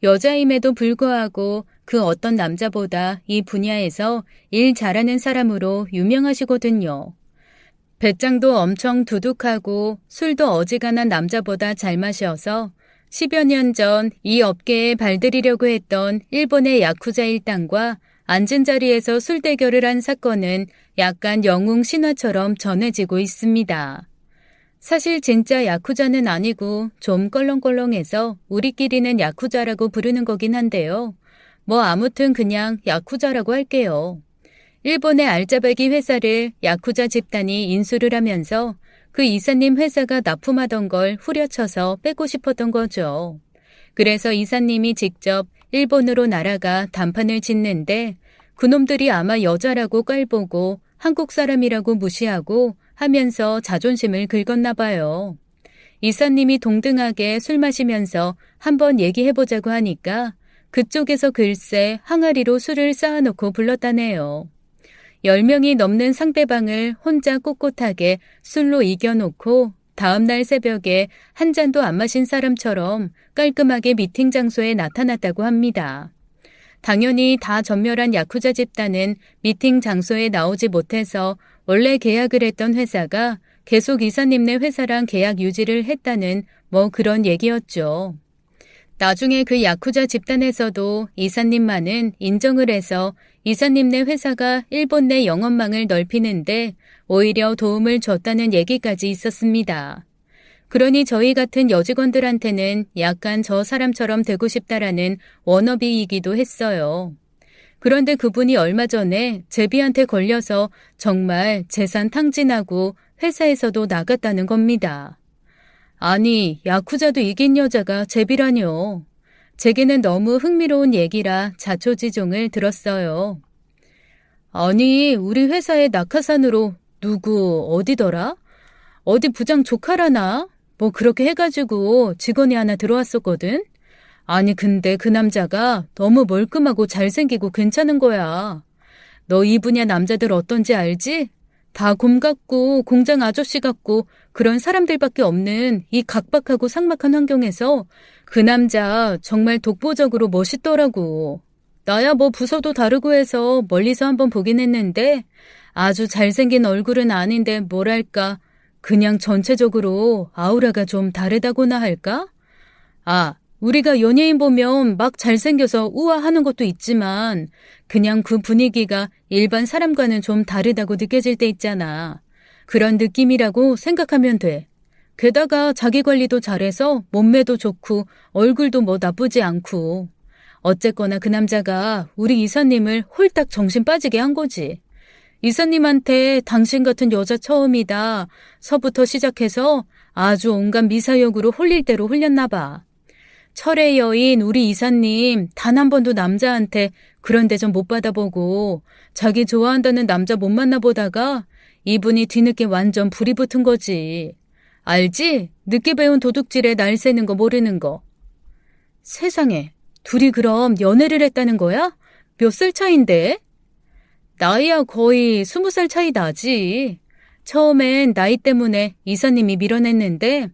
여자임에도 불구하고 그 어떤 남자보다 이 분야에서 일 잘하는 사람으로 유명하시거든요. 배짱도 엄청 두둑하고 술도 어지간한 남자보다 잘 마셔서 10여 년 전 이 업계에 발들이려고 했던 일본의 야쿠자 일당과 앉은 자리에서 술 대결을 한 사건은 약간 영웅 신화처럼 전해지고 있습니다. 사실 진짜 야쿠자는 아니고 좀 껄렁껄렁해서 우리끼리는 야쿠자라고 부르는 거긴 한데요. 뭐 아무튼 그냥 야쿠자라고 할게요. 일본의 알짜배기 회사를 야쿠자 집단이 인수를 하면서 그 이사님 회사가 납품하던 걸 후려쳐서 빼고 싶었던 거죠. 그래서 이사님이 직접 일본으로 날아가 단판을 짓는데 그놈들이 아마 여자라고 깔보고 한국 사람이라고 무시하고 하면서 자존심을 긁었나 봐요. 이사님이 동등하게 술 마시면서 한번 얘기해보자고 하니까 그쪽에서 글쎄 항아리로 술을 쌓아놓고 불렀다네요. 10명이 넘는 상대방을 혼자 꼿꼿하게 술로 이겨놓고 다음날 새벽에 한 잔도 안 마신 사람처럼 깔끔하게 미팅 장소에 나타났다고 합니다. 당연히 다 전멸한 야쿠자 집단은 미팅 장소에 나오지 못해서 원래 계약을 했던 회사가 계속 이사님네 회사랑 계약 유지를 했다는 뭐 그런 얘기였죠. 나중에 그 야쿠자 집단에서도 이사님만은 인정을 해서 이사님네 회사가 일본 내 영업망을 넓히는데 오히려 도움을 줬다는 얘기까지 있었습니다. 그러니 저희 같은 여직원들한테는 약간 저 사람처럼 되고 싶다라는 워너비이기도 했어요. 그런데 그분이 얼마 전에 제비한테 걸려서 정말 재산 탕진하고 회사에서도 나갔다는 겁니다. 아니, 야쿠자도 이긴 여자가 제비라뇨. 제게는 너무 흥미로운 얘기라 자초지종을 들었어요. 아니, 우리 회사의 낙하산으로 누구 어디더라? 어디 부장 조카라나? 뭐 그렇게 해가지고 직원이 하나 들어왔었거든? 아니 근데 그 남자가 너무 멀끔하고 잘생기고 괜찮은 거야. 너 이 분야 남자들 어떤지 알지? 다 곰 같고 공장 아저씨 같고 그런 사람들밖에 없는 이 각박하고 삭막한 환경에서 그 남자 정말 독보적으로 멋있더라고. 나야 뭐 부서도 다르고 해서 멀리서 한번 보긴 했는데 아주 잘생긴 얼굴은 아닌데 뭐랄까 그냥 전체적으로 아우라가 좀 다르다고나 할까? 아, 우리가 연예인 보면 막 잘생겨서 우아하는 것도 있지만 그냥 그 분위기가 일반 사람과는 좀 다르다고 느껴질 때 있잖아. 그런 느낌이라고 생각하면 돼. 게다가 자기 관리도 잘해서 몸매도 좋고 얼굴도 뭐 나쁘지 않고. 어쨌거나 그 남자가 우리 이사님을 홀딱 정신 빠지게 한 거지. 이사님한테 당신 같은 여자 처음이다 서부터 시작해서 아주 온갖 미사역으로 홀릴 대로 홀렸나 봐. 철의 여인 우리 이사님 단 한 번도 남자한테 그런 대접 못 받아보고 자기 좋아한다는 남자 못 만나보다가 이분이 뒤늦게 완전 불이 붙은 거지. 알지? 늦게 배운 도둑질에 날 새는 거 모르는 거. 세상에, 둘이 그럼 연애를 했다는 거야? 몇 살 차인데? 나이야 거의 20살 차이 나지. 처음엔 나이 때문에 이사님이 밀어냈는데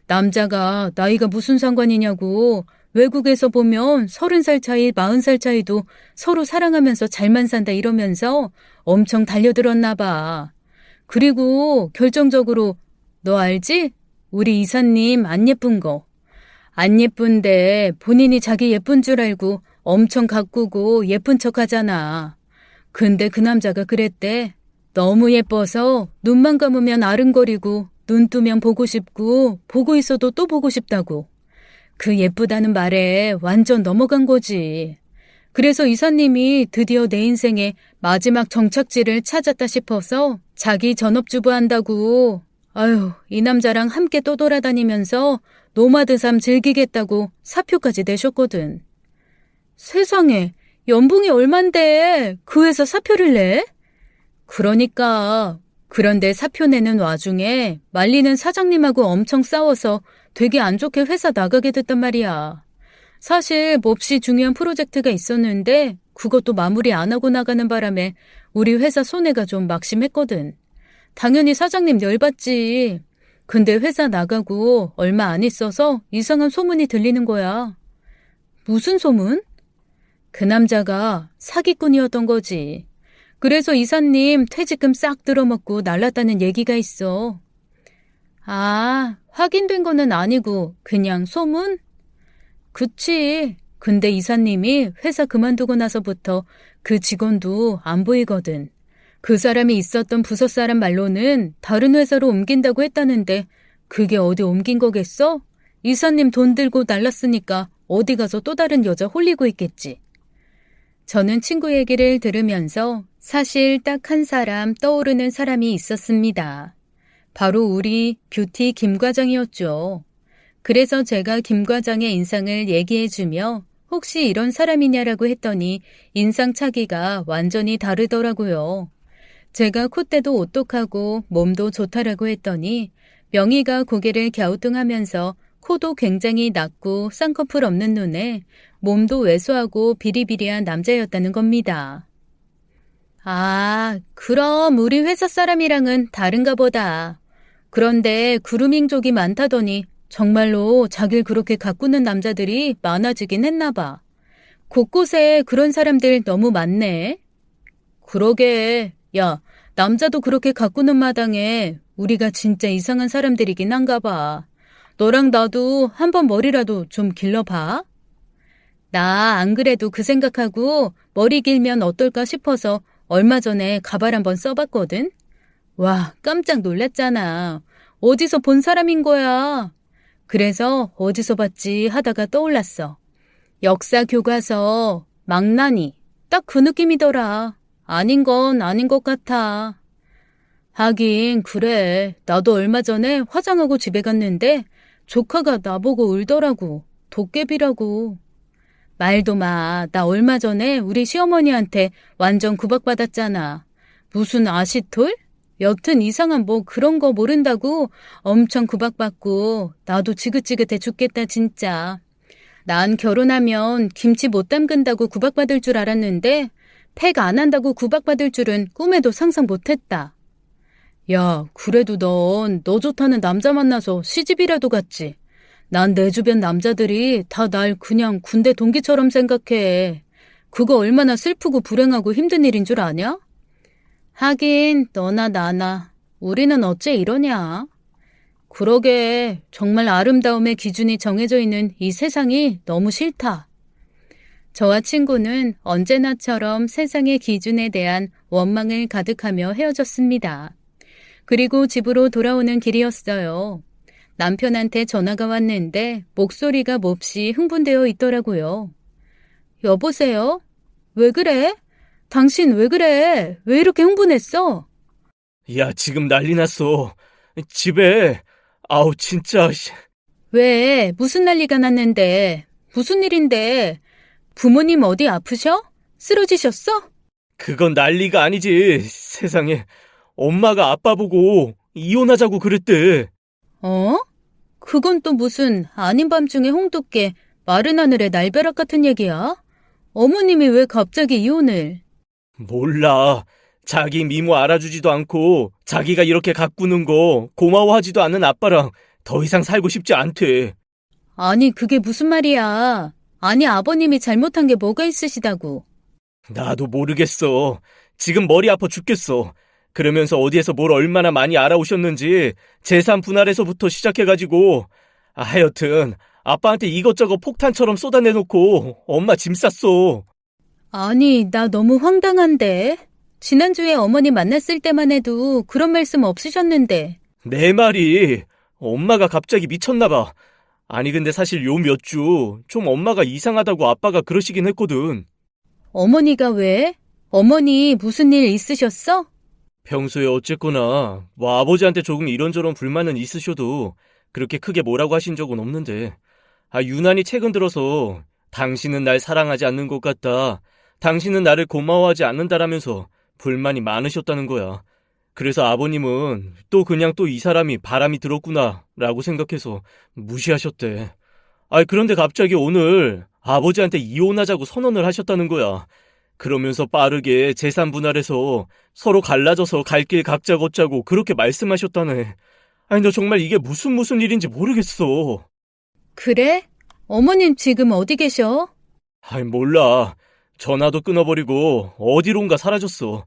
남자가 나이가 무슨 상관이냐고 외국에서 보면 30살 차이, 40살 차이도 서로 사랑하면서 잘만 산다 이러면서 엄청 달려들었나 봐. 그리고 결정적으로 너 알지? 우리 이사님 안 예쁜 거. 안 예쁜데 본인이 자기 예쁜 줄 알고 엄청 가꾸고 예쁜 척 하잖아. 근데 그 남자가 그랬대. 너무 예뻐서 눈만 감으면 아른거리고 눈 뜨면 보고 싶고 보고 있어도 또 보고 싶다고. 그 예쁘다는 말에 완전 넘어간 거지. 그래서 이사님이 드디어 내 인생의 마지막 정착지를 찾았다 싶어서 자기 전업주부 한다고. 아유, 이 남자랑 함께 떠돌아다니면서 노마드 삶 즐기겠다고 사표까지 내셨거든. 세상에, 연봉이 얼만데 그 회사 사표를 내? 그러니까. 그런데 사표 내는 와중에 말리는 사장님하고 엄청 싸워서 되게 안 좋게 회사 나가게 됐단 말이야. 사실 몹시 중요한 프로젝트가 있었는데 그것도 마무리 안 하고 나가는 바람에 우리 회사 손해가 좀 막심했거든. 당연히 사장님 열받지. 근데 회사 나가고 얼마 안 있어서 이상한 소문이 들리는 거야. 무슨 소문? 그 남자가 사기꾼이었던 거지. 그래서 이사님 퇴직금 싹 들어먹고 날랐다는 얘기가 있어. 아, 확인된 거는 아니고 그냥 소문? 그치. 근데 이사님이 회사 그만두고 나서부터 그 직원도 안 보이거든. 그 사람이 있었던 부서 사람 말로는 다른 회사로 옮긴다고 했다는데 그게 어디 옮긴 거겠어? 이사님 돈 들고 날랐으니까 어디 가서 또 다른 여자 홀리고 있겠지. 저는 친구 얘기를 들으면서 사실 딱 한 사람 떠오르는 사람이 있었습니다. 바로 우리 뷰티 김 과장이었죠. 그래서 제가 김 과장의 인상을 얘기해주며 혹시 이런 사람이냐라고 했더니 인상 차기가 완전히 다르더라고요. 제가 콧대도 오똑하고 몸도 좋다라고 했더니 명희가 고개를 갸우뚱하면서 코도 굉장히 낮고 쌍꺼풀 없는 눈에 몸도 왜소하고 비리비리한 남자였다는 겁니다. 아, 그럼 우리 회사 사람이랑은 다른가 보다. 그런데 그루밍족이 많다더니 정말로 자길 그렇게 가꾸는 남자들이 많아지긴 했나 봐. 곳곳에 그런 사람들 너무 많네. 그러게. 야, 남자도 그렇게 가꾸는 마당에 우리가 진짜 이상한 사람들이긴 한가 봐. 너랑 나도 한번 머리라도 좀 길러봐. 나 안 그래도 그 생각하고 머리 길면 어떨까 싶어서 얼마 전에 가발 한번 써봤거든. 와, 깜짝 놀랐잖아. 어디서 본 사람인 거야. 그래서 어디서 봤지 하다가 떠올랐어. 역사 교과서 망나니. 딱 그 느낌이더라. 아닌 건 아닌 것 같아. 하긴 그래. 나도 얼마 전에 화장하고 집에 갔는데 조카가 나보고 울더라고. 도깨비라고. 말도 마. 나 얼마 전에 우리 시어머니한테 완전 구박받았잖아. 무슨 아시톨? 여튼 이상한 뭐 그런 거 모른다고 엄청 구박받고 나도 지긋지긋해 죽겠다 진짜. 난 결혼하면 김치 못 담근다고 구박받을 줄 알았는데 팩 안 한다고 구박받을 줄은 꿈에도 상상 못했다. 야, 그래도 넌 너 좋다는 남자 만나서 시집이라도 갔지. 난 내 주변 남자들이 다 날 그냥 군대 동기처럼 생각해. 그거 얼마나 슬프고 불행하고 힘든 일인 줄 아냐? 하긴 너나 나나 우리는 어째 이러냐. 그러게 정말 아름다움의 기준이 정해져 있는 이 세상이 너무 싫다. 저와 친구는 언제나처럼 세상의 기준에 대한 원망을 가득하며 헤어졌습니다. 그리고 집으로 돌아오는 길이었어요. 남편한테 전화가 왔는데 목소리가 몹시 흥분되어 있더라고요. 여보세요? 왜 그래? 당신 왜 그래? 왜 이렇게 흥분했어? 야, 지금 난리 났어. 집에, 아우, 진짜, 왜? 무슨 난리가 났는데? 무슨 일인데? 부모님 어디 아프셔? 쓰러지셨어? 그건 난리가 아니지. 세상에. 엄마가 아빠 보고 이혼하자고 그랬대. 어? 그건 또 무슨 아닌 밤중에 홍두깨 마른 하늘에 날벼락 같은 얘기야? 어머님이 왜 갑자기 이혼을? 몰라. 자기 미모 알아주지도 않고 자기가 이렇게 가꾸는 거 고마워하지도 않는 아빠랑 더 이상 살고 싶지 않대. 아니 그게 무슨 말이야. 아니 아버님이 잘못한 게 뭐가 있으시다고. 나도 모르겠어. 지금 머리 아파 죽겠어. 그러면서 어디에서 뭘 얼마나 많이 알아오셨는지 재산 분할에서부터 시작해가지고 하여튼 아빠한테 이것저것 폭탄처럼 쏟아내놓고 엄마 짐 쌌어. 아니 나 너무 황당한데. 지난주에 어머니 만났을 때만 해도 그런 말씀 없으셨는데. 내 말이 엄마가 갑자기 미쳤나 봐. 아니 근데 사실 요 몇 주 좀 엄마가 이상하다고 아빠가 그러시긴 했거든. 어머니가 왜? 어머니 무슨 일 있으셨어? 평소에 어쨌거나 뭐 아버지한테 조금 이런저런 불만은 있으셔도 그렇게 크게 뭐라고 하신 적은 없는데 유난히 최근 들어서 당신은 날 사랑하지 않는 것 같다. 당신은 나를 고마워하지 않는다라면서 불만이 많으셨다는 거야. 그래서 아버님은 또 그냥 또 이 사람이 바람이 들었구나 라고 생각해서 무시하셨대. 그런데 갑자기 오늘 아버지한테 이혼하자고 선언을 하셨다는 거야. 그러면서 빠르게 재산 분할해서 서로 갈라져서 갈 길 각자 걷자고 그렇게 말씀하셨다네. 너 정말 이게 무슨 일인지 모르겠어. 그래? 어머님 지금 어디 계셔? 몰라. 전화도 끊어버리고 어디론가 사라졌어.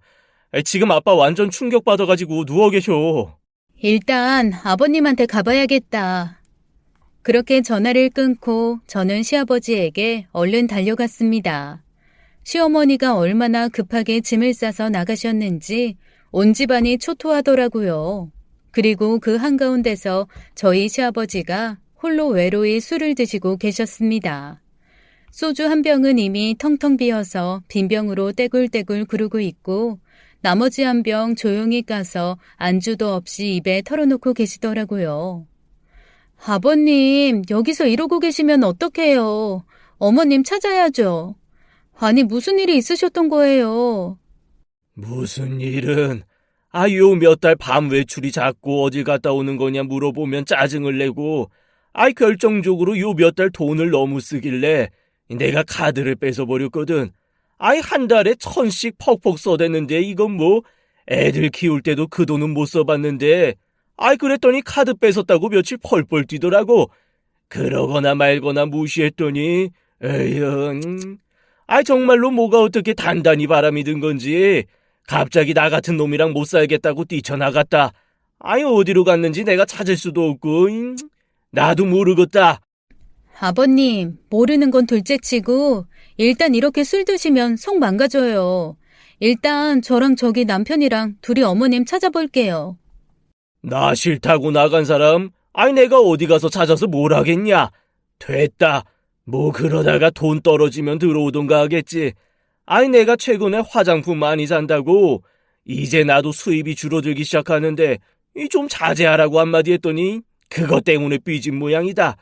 지금 아빠 완전 충격받아가지고 누워 계셔. 일단 아버님한테 가봐야겠다. 그렇게 전화를 끊고 저는 시아버지에게 얼른 달려갔습니다. 시어머니가 얼마나 급하게 짐을 싸서 나가셨는지 온 집안이 초토하더라고요. 그리고 그 한가운데서 저희 시아버지가 홀로 외로이 술을 드시고 계셨습니다. 소주 한 병은 이미 텅텅 비어서 빈 병으로 떼굴떼굴 구르고 있고 나머지 한 병 조용히 까서 안주도 없이 입에 털어놓고 계시더라고요. 아버님, 여기서 이러고 계시면 어떡해요. 어머님 찾아야죠. 아니, 무슨 일이 있으셨던 거예요? 무슨 일은? 요 몇 달 밤 외출이 자꾸 어딜 갔다 오는 거냐 물어보면 짜증을 내고, 결정적으로 요 몇 달 돈을 너무 쓰길래 내가 카드를 뺏어버렸거든. 한 달에 1,000씩 퍽퍽 써댔는데 이건 뭐 애들 키울 때도 그 돈은 못 써봤는데 그랬더니 카드 뺏었다고 며칠 펄펄 뛰더라고. 그러거나 말거나 무시했더니 에휴 정말로 뭐가 어떻게 단단히 바람이 든 건지 갑자기 나 같은 놈이랑 못 살겠다고 뛰쳐나갔다. 어디로 갔는지 내가 찾을 수도 없고 나도 모르겠다. 아버님, 모르는 건 둘째치고 일단 이렇게 술 드시면 속 망가져요. 일단 저랑 저기 남편이랑 둘이 어머님 찾아볼게요. 나 싫다고 나간 사람? 내가 어디 가서 찾아서 뭘 하겠냐? 됐다. 뭐 그러다가 돈 떨어지면 들어오던가 하겠지. 내가 최근에 화장품 많이 산다고 이제 나도 수입이 줄어들기 시작하는데 좀 자제하라고 한마디 했더니 그것 때문에 삐진 모양이다.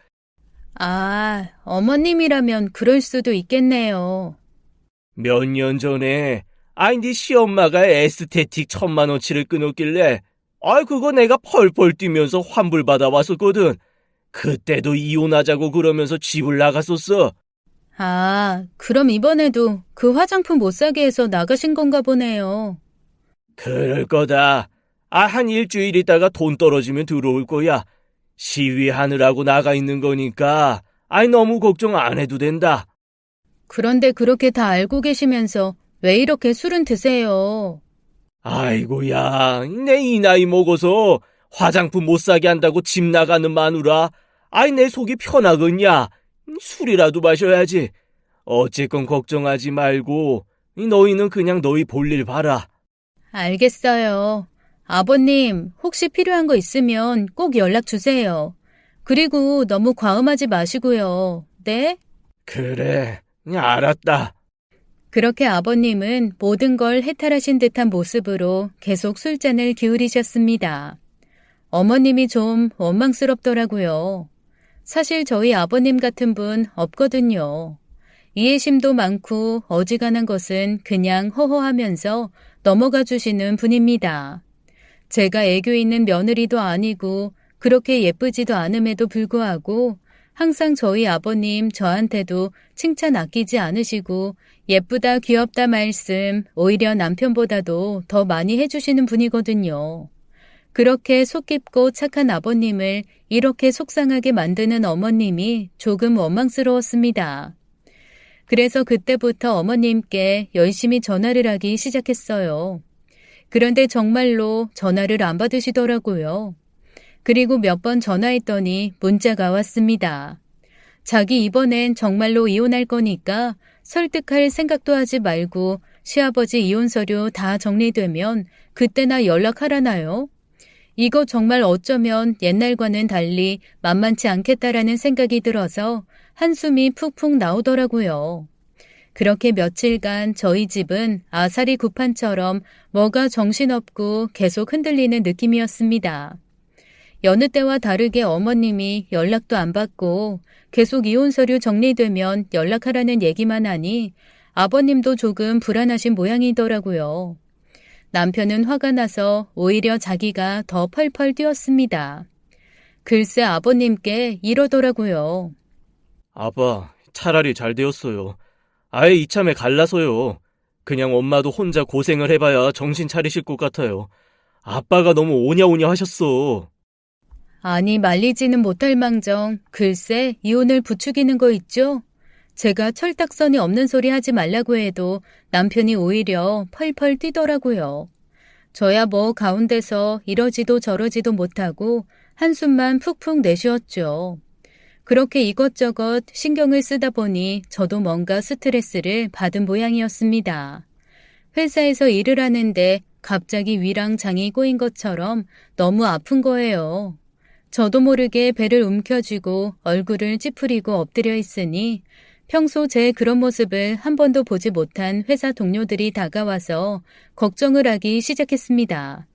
아, 어머님이라면 그럴 수도 있겠네요. 몇 년 전에 네 시엄마가 에스테틱 1,000만 원치를 끊었길래 그거 내가 펄펄 뛰면서 환불받아 왔었거든. 그때도 이혼하자고 그러면서 집을 나갔었어. 아, 그럼 이번에도 그 화장품 못 사게 해서 나가신 건가 보네요. 그럴 거다. 한 일주일 있다가 돈 떨어지면 들어올 거야. 시위하느라고 나가 있는 거니까 너무 걱정 안 해도 된다. 그런데 그렇게 다 알고 계시면서 왜 이렇게 술은 드세요? 아이고야, 내 이 나이 먹어서 화장품 못 사게 한다고 집 나가는 마누라. 내 속이 편하겠냐? 술이라도 마셔야지. 어쨌건 걱정하지 말고 너희는 그냥 너희 볼일 봐라. 알겠어요. 아버님, 혹시 필요한 거 있으면 꼭 연락 주세요. 그리고 너무 과음하지 마시고요. 네? 그래, 알았다. 그렇게 아버님은 모든 걸 해탈하신 듯한 모습으로 계속 술잔을 기울이셨습니다. 어머님이 좀 원망스럽더라고요. 사실 저희 아버님 같은 분 없거든요. 이해심도 많고 어지간한 것은 그냥 허허하면서 넘어가 주시는 분입니다. 제가 애교 있는 며느리도 아니고 그렇게 예쁘지도 않음에도 불구하고 항상 저희 아버님 저한테도 칭찬 아끼지 않으시고 예쁘다 귀엽다 말씀 오히려 남편보다도 더 많이 해주시는 분이거든요. 그렇게 속 깊고 착한 아버님을 이렇게 속상하게 만드는 어머님이 조금 원망스러웠습니다. 그래서 그때부터 어머님께 열심히 전화를 하기 시작했어요. 그런데 정말로 전화를 안 받으시더라고요. 그리고 몇 번 전화했더니 문자가 왔습니다. 자기 이번엔 정말로 이혼할 거니까 설득할 생각도 하지 말고 시아버지 이혼 서류 다 정리되면 그때나 연락하라나요? 이거 정말 어쩌면 옛날과는 달리 만만치 않겠다라는 생각이 들어서 한숨이 푹푹 나오더라고요. 그렇게 며칠간 저희 집은 아사리 구판처럼 뭐가 정신없고 계속 흔들리는 느낌이었습니다. 여느 때와 다르게 어머님이 연락도 안 받고 계속 이혼 서류 정리되면 연락하라는 얘기만 하니 아버님도 조금 불안하신 모양이더라고요. 남편은 화가 나서 오히려 자기가 더 펄펄 뛰었습니다. 글쎄 아버님께 이러더라고요. 아빠, 차라리 잘 되었어요. 아예 이참에 갈라서요. 그냥 엄마도 혼자 고생을 해봐야 정신 차리실 것 같아요. 아빠가 너무 오냐오냐 하셨어. 아니 말리지는 못할 망정 글쎄 이혼을 부추기는 거 있죠? 제가 철딱선이 없는 소리 하지 말라고 해도 남편이 오히려 펄펄 뛰더라고요. 저야 뭐 가운데서 이러지도 저러지도 못하고 한숨만 푹푹 내쉬었죠. 그렇게 이것저것 신경을 쓰다 보니 저도 뭔가 스트레스를 받은 모양이었습니다. 회사에서 일을 하는데 갑자기 위랑 장이 꼬인 것처럼 너무 아픈 거예요. 저도 모르게 배를 움켜쥐고 얼굴을 찌푸리고 엎드려 있으니 평소 제 그런 모습을 한 번도 보지 못한 회사 동료들이 다가와서 걱정을 하기 시작했습니다.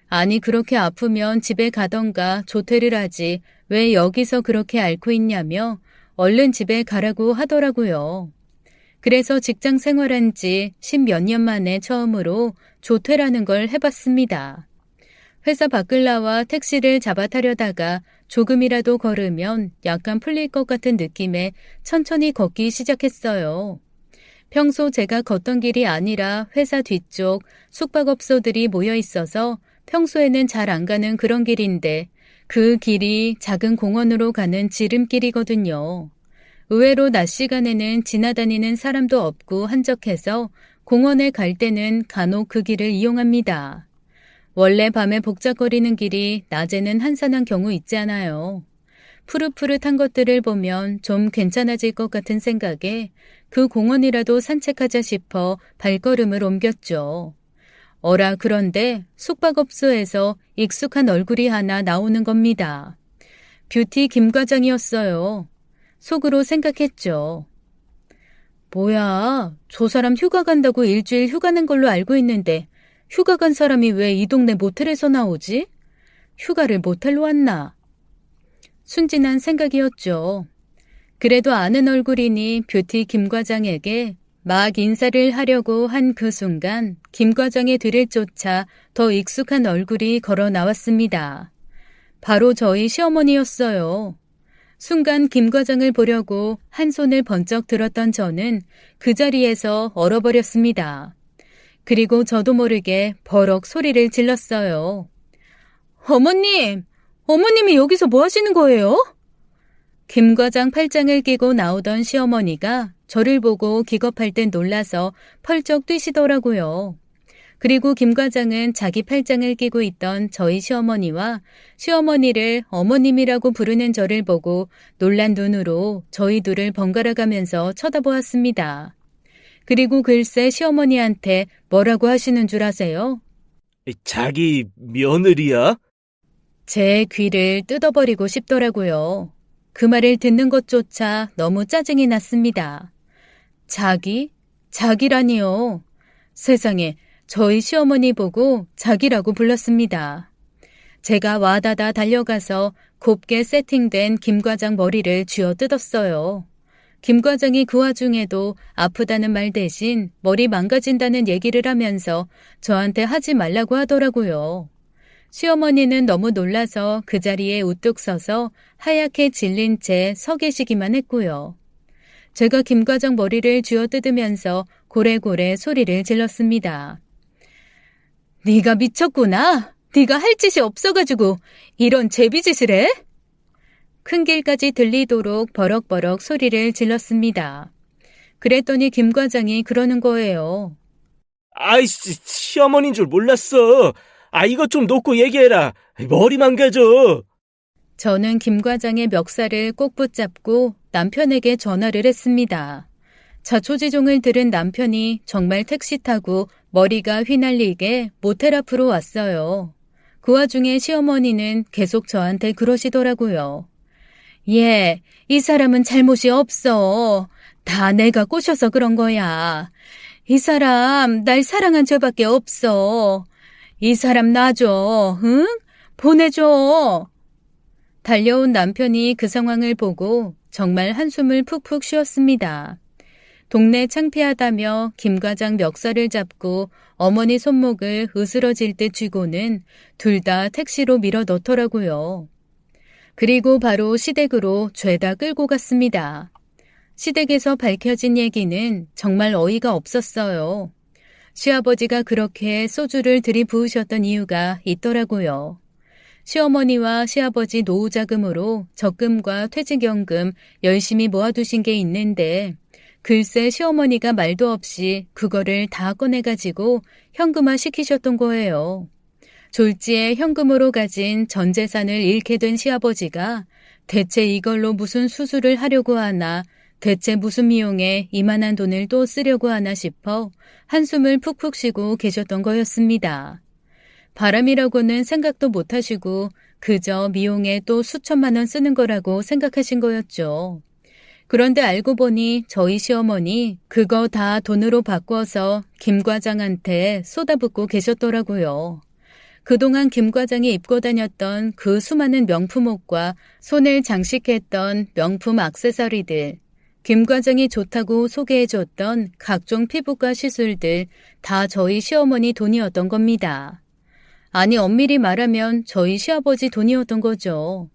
아니 그렇게 아프면 집에 가던가 조퇴를 하지 왜 여기서 그렇게 앓고 있냐며 얼른 집에 가라고 하더라고요. 그래서 직장 생활한 지 10몇 년 만에 처음으로 조퇴라는 걸 해봤습니다. 회사 밖을 나와 택시를 잡아 타려다가 조금이라도 걸으면 약간 풀릴 것 같은 느낌에 천천히 걷기 시작했어요. 평소 제가 걷던 길이 아니라 회사 뒤쪽 숙박업소들이 모여 있어서 평소에는 잘 안 가는 그런 길인데 그 길이 작은 공원으로 가는 지름길이거든요. 의외로 낮 시간에는 지나다니는 사람도 없고 한적해서 공원에 갈 때는 간혹 그 길을 이용합니다. 원래 밤에 복잡거리는 길이 낮에는 한산한 경우 있잖아요. 푸릇푸릇한 것들을 보면 좀 괜찮아질 것 같은 생각에 그 공원이라도 산책하자 싶어 발걸음을 옮겼죠. 어라 그런데 숙박업소에서 익숙한 얼굴이 하나 나오는 겁니다. 뷰티 김 과장이었어요. 속으로 생각했죠. 뭐야, 저 사람 휴가 간다고 일주일 휴가 낸 걸로 알고 있는데 휴가 간 사람이 왜 이 동네 모텔에서 나오지? 휴가를 모텔로 왔나? 순진한 생각이었죠. 그래도 아는 얼굴이니 뷰티 김 과장에게 막 인사를 하려고 한 그 순간 김 과장의 뒤를 쫓아 더 익숙한 얼굴이 걸어 나왔습니다. 바로 저희 시어머니였어요. 순간 김 과장을 보려고 한 손을 번쩍 들었던 저는 그 자리에서 얼어버렸습니다. 그리고 저도 모르게 버럭 소리를 질렀어요. 어머님! 어머님이 여기서 뭐 하시는 거예요? 김 과장 팔짱을 끼고 나오던 시어머니가 저를 보고 기겁할 땐 놀라서 펄쩍 뛰시더라고요. 그리고 김 과장은 자기 팔짱을 끼고 있던 저희 시어머니와 시어머니를 어머님이라고 부르는 저를 보고 놀란 눈으로 저희 둘을 번갈아 가면서 쳐다보았습니다. 그리고 글쎄 시어머니한테 뭐라고 하시는 줄 아세요? 자기 며느리야? 제 귀를 뜯어버리고 싶더라고요. 그 말을 듣는 것조차 너무 짜증이 났습니다. 자기? 자기라니요. 세상에 저희 시어머니 보고 자기라고 불렀습니다. 제가 와다다 달려가서 곱게 세팅된 김 과장 머리를 쥐어 뜯었어요. 김 과장이 그 와중에도 아프다는 말 대신 머리 망가진다는 얘기를 하면서 저한테 하지 말라고 하더라고요. 시어머니는 너무 놀라서 그 자리에 우뚝 서서 하얗게 질린 채 서 계시기만 했고요. 제가 김 과장 머리를 쥐어뜯으면서 고래고래 소리를 질렀습니다. 네가 미쳤구나. 네가 할 짓이 없어가지고 이런 제비짓을 해? 큰 길까지 들리도록 버럭버럭 소리를 질렀습니다. 그랬더니 김 과장이 그러는 거예요. 아이씨, 시어머니인 줄 몰랐어. 이것 좀 놓고 얘기해라. 머리 망가져. 저는 김 과장의 멱살을 꼭 붙잡고 남편에게 전화를 했습니다. 자초지종을 들은 남편이 정말 택시 타고 머리가 휘날리게 모텔 앞으로 왔어요. 그 와중에 시어머니는 계속 저한테 그러시더라고요. 예, 이 사람은 잘못이 없어. 다 내가 꼬셔서 그런 거야. 이 사람 날 사랑한 죄밖에 없어. 이 사람 놔줘, 응? 보내줘. 달려온 남편이 그 상황을 보고 정말 한숨을 푹푹 쉬었습니다. 동네 창피하다며 김 과장 멱살을 잡고 어머니 손목을 으스러질 듯 쥐고는 둘 다 택시로 밀어 넣더라고요. 그리고 바로 시댁으로 죄다 끌고 갔습니다. 시댁에서 밝혀진 얘기는 정말 어이가 없었어요. 시아버지가 그렇게 소주를 들이부으셨던 이유가 있더라고요. 시어머니와 시아버지 노후자금으로 적금과 퇴직연금 열심히 모아두신 게 있는데 글쎄 시어머니가 말도 없이 그거를 다 꺼내가지고 현금화 시키셨던 거예요. 졸지에 현금으로 가진 전 재산을 잃게 된 시아버지가 대체 이걸로 무슨 수술을 하려고 하나, 대체 무슨 미용에 이만한 돈을 또 쓰려고 하나 싶어 한숨을 푹푹 쉬고 계셨던 거였습니다. 바람이라고는 생각도 못 하시고 그저 미용에 또 수천만 원 쓰는 거라고 생각하신 거였죠. 그런데 알고 보니 저희 시어머니 그거 다 돈으로 바꿔서 김 과장한테 쏟아붓고 계셨더라고요. 그동안 김 과장이 입고 다녔던 그 수많은 명품 옷과 손을 장식했던 명품 액세서리들, 김 과장이 좋다고 소개해줬던 각종 피부과 시술들 다 저희 시어머니 돈이었던 겁니다. 아니 엄밀히 말하면 저희 시아버지 돈이었던 거죠.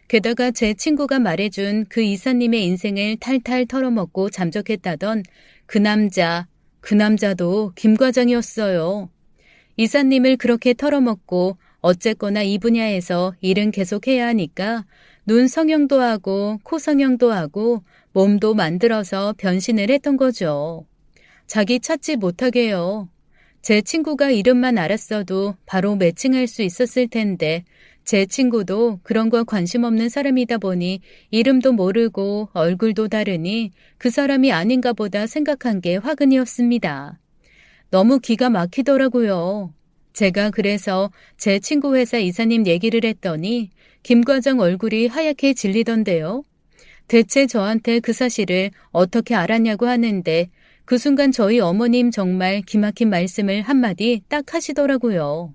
게다가 제 친구가 말해준 그 이사님의 인생을 탈탈 털어먹고 잠적했다던 그 남자도 김 과장이었어요. 이사님을 그렇게 털어먹고 어쨌거나 이 분야에서 일은 계속해야 하니까 눈 성형도 하고 코 성형도 하고 몸도 만들어서 변신을 했던 거죠. 자기 찾지 못하게요. 제 친구가 이름만 알았어도 바로 매칭할 수 있었을 텐데 제 친구도 그런 거 관심 없는 사람이다 보니 이름도 모르고 얼굴도 다르니 그 사람이 아닌가 보다 생각한 게 화근이었습니다. 너무 기가 막히더라고요. 제가 그래서 제 친구 회사 이사님 얘기를 했더니 김 과장 얼굴이 하얗게 질리던데요. 대체 저한테 그 사실을 어떻게 알았냐고 하는데 그 순간 저희 어머님 정말 기막힌 말씀을 한마디 딱 하시더라고요.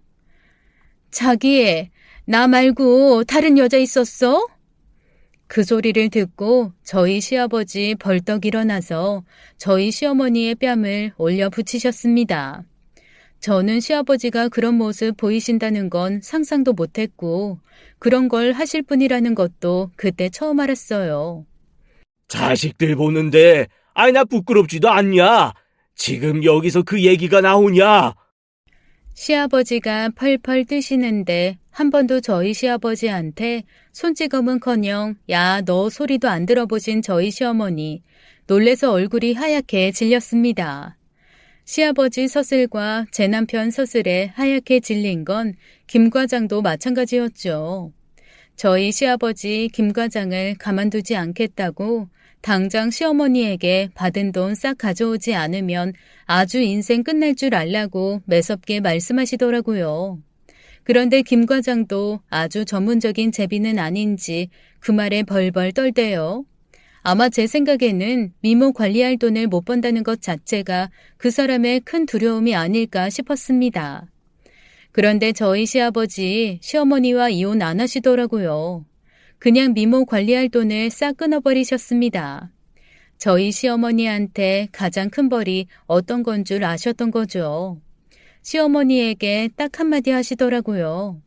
자기, 나 말고 다른 여자 있었어? 그 소리를 듣고 저희 시아버지 벌떡 일어나서 저희 시어머니의 뺨을 올려 붙이셨습니다. 저는 시아버지가 그런 모습 보이신다는 건 상상도 못했고 그런 걸 하실 분이라는 것도 그때 처음 알았어요. 자식들 보는데 나 부끄럽지도 않냐? 지금 여기서 그 얘기가 나오냐? 시아버지가 펄펄 뜨시는데 한 번도 저희 시아버지한테 손찌검은커녕 야, 너 소리도 안 들어보신 저희 시어머니 놀래서 얼굴이 하얗게 질렸습니다. 시아버지 서슬과 제 남편 서슬에 하얗게 질린 건 김 과장도 마찬가지였죠. 저희 시아버지 김 과장을 가만두지 않겠다고 당장 시어머니에게 받은 돈 싹 가져오지 않으면 아주 인생 끝날 줄 알라고 매섭게 말씀하시더라고요. 그런데 김 과장도 아주 전문적인 제비는 아닌지 그 말에 벌벌 떨대요. 아마 제 생각에는 미모 관리할 돈을 못 번다는 것 자체가 그 사람의 큰 두려움이 아닐까 싶었습니다. 그런데 저희 시아버지, 시어머니와 이혼 안 하시더라고요. 그냥 미모 관리할 돈을 싹 끊어버리셨습니다. 저희 시어머니한테 가장 큰 벌이 어떤 건 줄 아셨던 거죠. 시어머니에게 딱 한마디 하시더라고요.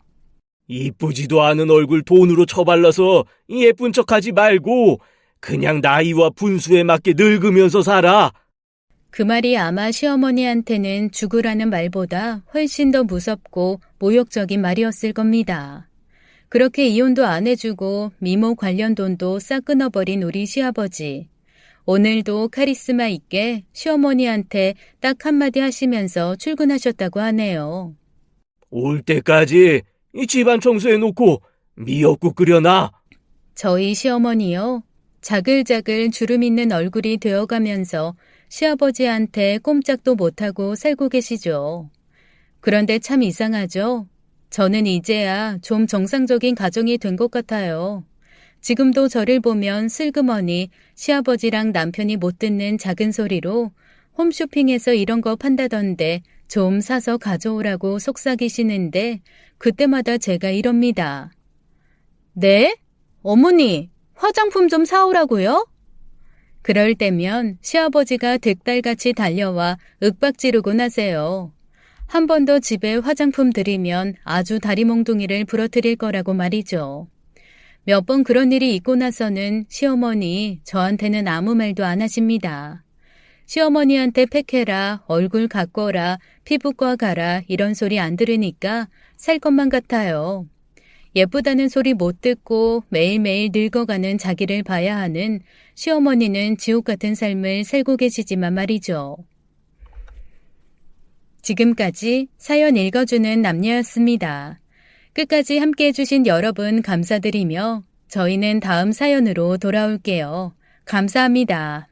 이쁘지도 않은 얼굴 돈으로 처발라서 예쁜 척하지 말고 그냥 나이와 분수에 맞게 늙으면서 살아. 그 말이 아마 시어머니한테는 죽으라는 말보다 훨씬 더 무섭고 모욕적인 말이었을 겁니다. 그렇게 이혼도 안 해주고 미모 관련 돈도 싹 끊어버린 우리 시아버지. 오늘도 카리스마 있게 시어머니한테 딱 한마디 하시면서 출근하셨다고 하네요. 올 때까지 이 집안 청소해놓고 미역국 끓여놔. 저희 시어머니요. 자글자글 주름 있는 얼굴이 되어가면서 시아버지한테 꼼짝도 못하고 살고 계시죠. 그런데 참 이상하죠. 저는 이제야 좀 정상적인 가정이 된 것 같아요. 지금도 저를 보면 슬그머니 시아버지랑 남편이 못 듣는 작은 소리로 홈쇼핑에서 이런 거 판다던데 좀 사서 가져오라고 속삭이시는데 그때마다 제가 이럽니다. 네? 어머니, 화장품 좀 사오라고요? 그럴 때면 시아버지가 득달같이 달려와 윽박지르곤 하세요. 한 번 더 집에 화장품 들이면 아주 다리몽둥이를 부러뜨릴 거라고 말이죠. 몇 번 그런 일이 있고 나서는 시어머니 저한테는 아무 말도 안 하십니다. 시어머니한테 팩해라, 얼굴 가꿔라, 피부과 가라 이런 소리 안 들으니까 살 것만 같아요. 예쁘다는 소리 못 듣고 매일매일 늙어가는 자기를 봐야 하는 시어머니는 지옥 같은 삶을 살고 계시지만 말이죠. 지금까지 사연 읽어주는 남녀였습니다. 끝까지 함께 해주신 여러분 감사드리며 저희는 다음 사연으로 돌아올게요. 감사합니다.